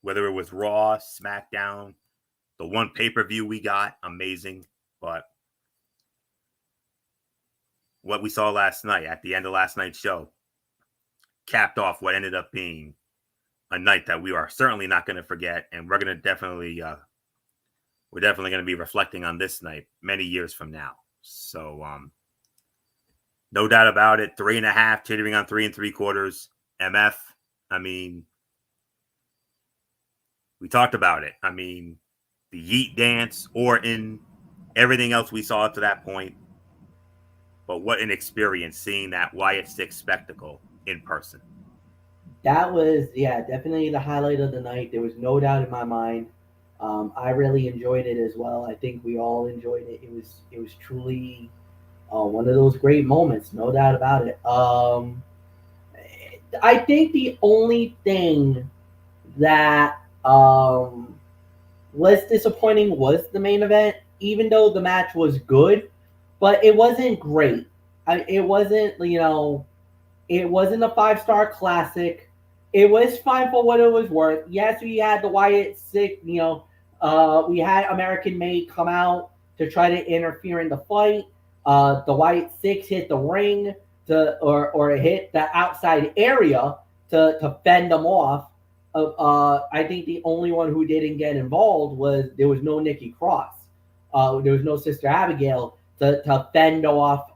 Speaker 1: whether it was Raw, SmackDown, the one pay-per-view we got, amazing. But what we saw last night at the end of last night's show capped off what ended up being a night that we are certainly not going to forget. And we're definitely going to be reflecting on this night many years from now. So, no doubt about it. 3.5, teetering on 3 3/4. MF. I mean, we talked about it. I mean, the Yeet dance, Orton, everything else we saw up to that point. But what an experience seeing that Wyatt Six spectacle in person.
Speaker 2: That was, definitely the highlight of the night. There was no doubt in my mind. I really enjoyed it as well. I think we all enjoyed it. It was truly one of those great moments, no doubt about it. I think the only thing that was disappointing was the main event, even though the match was good, but it wasn't great. It wasn't, it wasn't a 5-star classic. It was fine for what it was worth. Yes, we had the Wyatt Six, we had American Made come out to try to interfere in the fight. The Wyatt Six hit the ring or hit the outside area to fend them off. I think the only one who didn't get involved there was no Nikki Cross. There was no Sister Abigail to fend off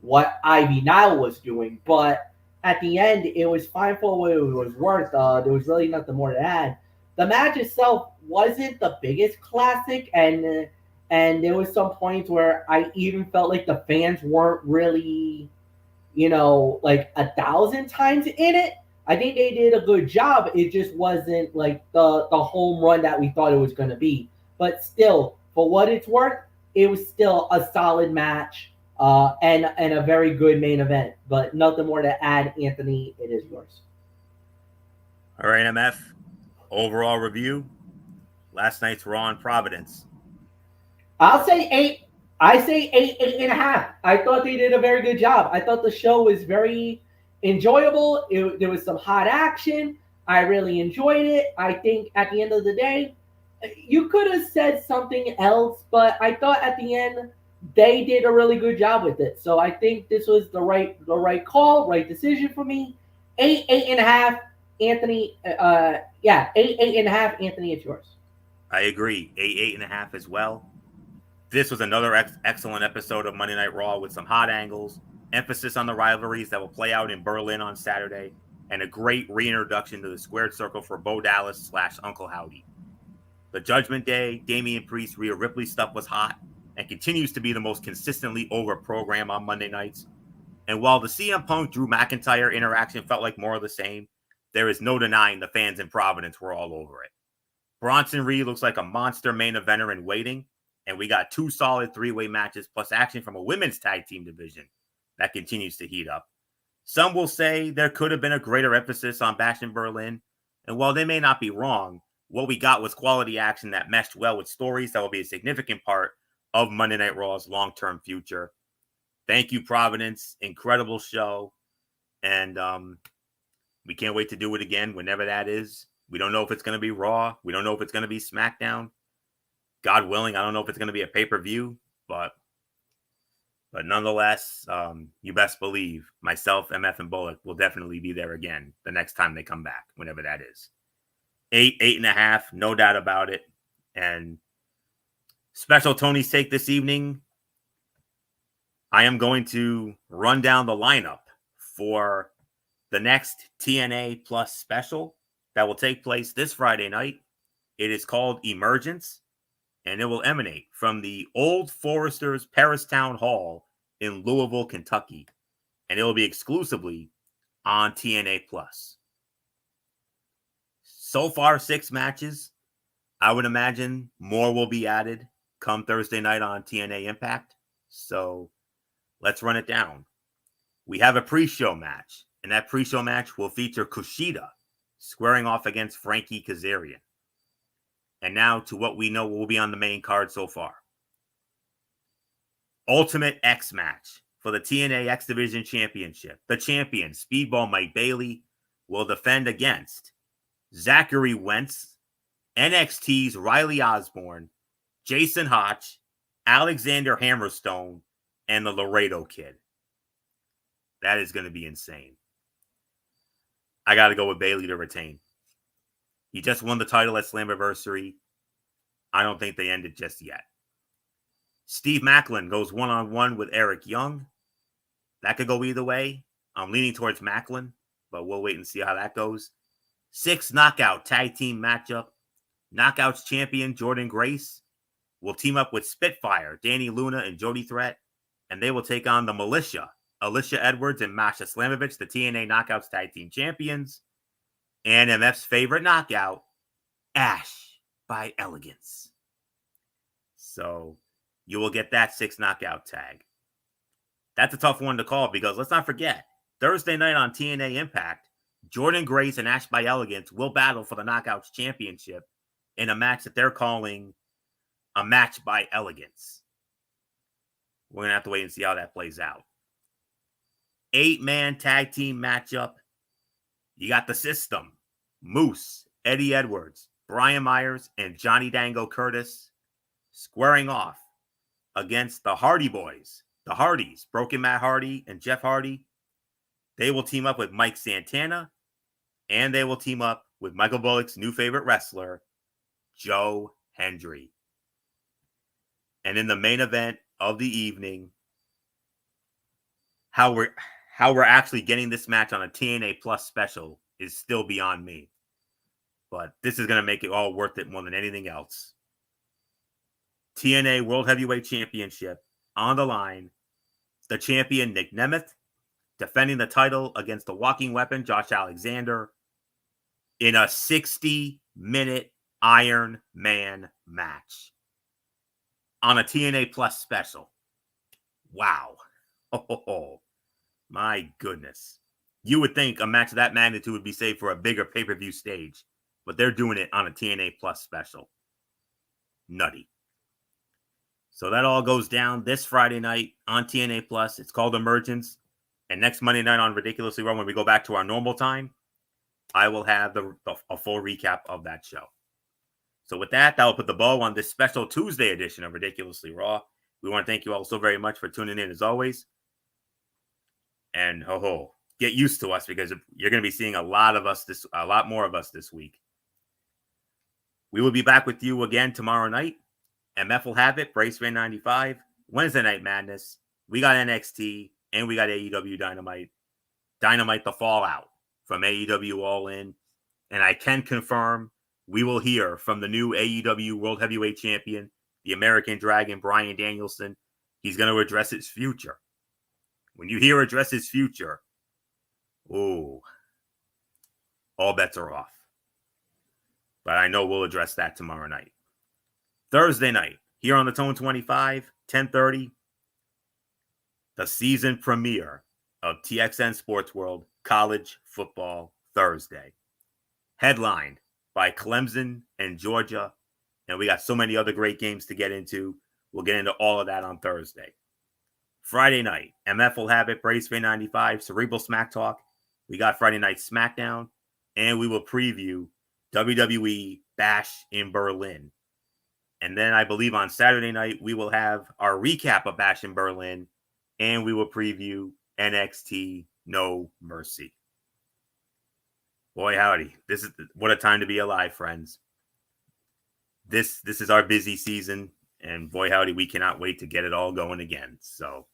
Speaker 2: what Ivy Nile was doing. But at the end, it was fine for what it was worth. There was really nothing more to add. The match itself wasn't the biggest classic, and there was some points where I even felt like the fans weren't really, like 1,000 times in it. I think they did a good job. It just wasn't like the home run that we thought it was going to be. But still, for what it's worth, it was still a solid match and a very good main event. But nothing more to add, Anthony. It is yours.
Speaker 1: All right, MF. Overall review. Last night's Raw in Providence.
Speaker 2: I'll say 8. I say 8.5. I thought they did a very good job. I thought the show was very enjoyable. There was some hot action. I really enjoyed it. I think at the end of the day, you could have said something else, but I thought at the end they did a really good job with it. So I think this was the right call, right decision for me. 8.5. Anthony, 8.5. Anthony, it's yours.
Speaker 1: I agree. 8.5 as well. This was another excellent episode of Monday Night Raw with some hot angles, emphasis on the rivalries that will play out in Berlin on Saturday, and a great reintroduction to the squared circle for Bo Dallas / Uncle Howdy. The Judgment Day, Damian Priest, Rhea Ripley stuff was hot and continues to be the most consistently over program on Monday nights. And while the CM Punk Drew McIntyre interaction felt like more of the same, there is no denying the fans in Providence were all over it. Bronson Reed looks like a monster main eventer in waiting, and we got 2 solid 3-way matches plus action from a women's tag team division that continues to heat up. Some will say there could have been a greater emphasis on Bash in Berlin, and while they may not be wrong, what we got was quality action that meshed well with stories that will be a significant part of Monday Night Raw's long-term future. Thank you, Providence. Incredible show. And we can't wait to do it again whenever that is. We don't know if it's going to be Raw. We don't know if it's going to be SmackDown. God willing, I don't know if it's going to be a pay-per-view, but nonetheless, you best believe myself, MF, and Bullock will definitely be there again the next time they come back, whenever that is. 8, 8.5, no doubt about it. And special Tony's take this evening, I am going to run down the lineup for the next TNA Plus special that will take place this Friday night. It is called Emergence, and it will emanate from the Old Foresters Paris Town Hall in Louisville, Kentucky. And it will be exclusively on TNA Plus. So far, 6 matches. I would imagine more will be added come Thursday night on TNA Impact. So let's run it down. We have a pre-show match, and that pre-show match will feature Kushida squaring off against Frankie Kazarian. And now to what we know will be on the main card so far. Ultimate X match for the TNA X Division Championship. The champion, Speedball Mike Bailey, will defend against Zachary Wentz, NXT's Riley Osborne, Jason Hotch, Alexander Hammerstone, and the Laredo Kid. That is going to be insane. I got to go with Bailey to retain. He just won the title at Slammiversary. I don't think they end it just yet. Steve Macklin goes one-on-one with Eric Young. That could go either way. I'm leaning towards Macklin, but we'll wait and see how that goes. 6 knockout tag team matchup. Knockouts champion Jordan Grace will team up with Spitfire, Danny Luna, and Jody Threat, and they will take on the Militia, Alicia Edwards and Masha Slamovich, the TNA Knockouts tag team champions, and MF's favorite knockout, Ash by Elegance. So you will get that 6 knockout tag. That's a tough one to call because let's not forget, Thursday night on TNA Impact, Jordan Grace and Ash by Elegance will battle for the Knockouts Championship in a match that they're calling a match by Elegance. We're going to have to wait and see how that plays out. 8-man tag team matchup. You got the System, Moose, Eddie Edwards, Brian Myers, and Johnny Dango Curtis squaring off against the Hardy Boys, the Hardys, Broken Matt Hardy and Jeff Hardy. They will team up with Mike Santana, and they will team up with Michael Bullock's new favorite wrestler, Joe Hendry. And in the main event of the evening, how we're actually getting this match on a TNA Plus special is still beyond me. But this is going to make it all worth it more than anything else. TNA World Heavyweight Championship on the line. The champion, Nick Nemeth, defending the title against the walking weapon, Josh Alexander, in a 60-minute Iron Man match on a TNA Plus special. Wow. Oh, my goodness. You would think a match of that magnitude would be saved for a bigger pay-per-view stage, but they're doing it on a TNA Plus special. Nutty. So that all goes down this Friday night on TNA Plus. It's called Emergence. And next Monday night on Ridiculously Raw, when we go back to our normal time, I will have a full recap of that show. So with that, that will put the bow on this special Tuesday edition of Ridiculously Raw. We want to thank you all so very much for tuning in as always. And get used to us because you're going to be seeing a lot more of us this week. We will be back with you again tomorrow night. MF will have it, Braceway 95, Wednesday Night Madness. We got NXT and we got AEW Dynamite. Dynamite the Fallout from AEW All In. And I can confirm we will hear from the new AEW World Heavyweight Champion, the American Dragon, Bryan Danielson. He's going to address his future. When you hear address his future, all bets are off. But I know we'll address that tomorrow night. Thursday night, here on the Tone 25, 10:30, the season premiere of TXN Sports World College Football Thursday. Headlined by Clemson and Georgia. And we got so many other great games to get into. We'll get into all of that on Thursday. Friday night, MF will have it, Braceway 95, Cerebral Smack Talk. We got Friday Night SmackDown. And we will preview WWE Bash in Berlin. And then I believe on Saturday night, we will have our recap of Bash in Berlin. And we will preview NXT No Mercy. Boy, howdy. This is what a time to be alive, friends. This is our busy season, and boy, howdy, we cannot wait to get it all going again. So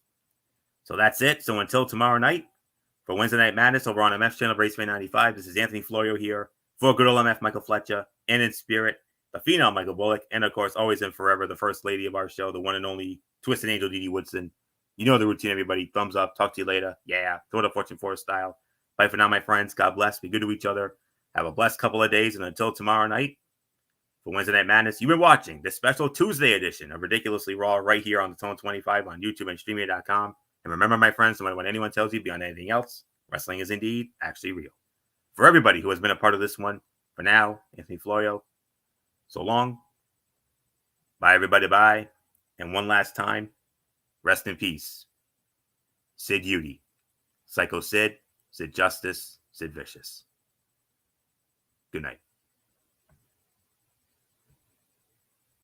Speaker 1: that's it. So until tomorrow night, for Wednesday Night Madness over on MF's channel, Raceway 95, this is Anthony Florio here for good old MF Michael Fletcher, and in spirit, the female Michael Bullock, and of course, always and forever, the first lady of our show, the one and only Twisted Angel Didi Woodson. You know the routine, everybody. Thumbs up. Talk to you later. Yeah. Throw it up Fortune 4 style. Bye for now, my friends. God bless. Be good to each other. Have a blessed couple of days. And until tomorrow night, for Wednesday Night Madness, you've been watching the special Tuesday edition of Ridiculously Raw right here on the Tone 25 on YouTube and Streaming.com. And remember, my friends, no matter what anyone tells you beyond anything else, wrestling is indeed actually real. For everybody who has been a part of this one, for now, Anthony Florio, so long. Bye, everybody. Bye. And one last time, rest in peace. Sid Udy, Psycho Sid, Sid Justice, Sid Vicious. Good night.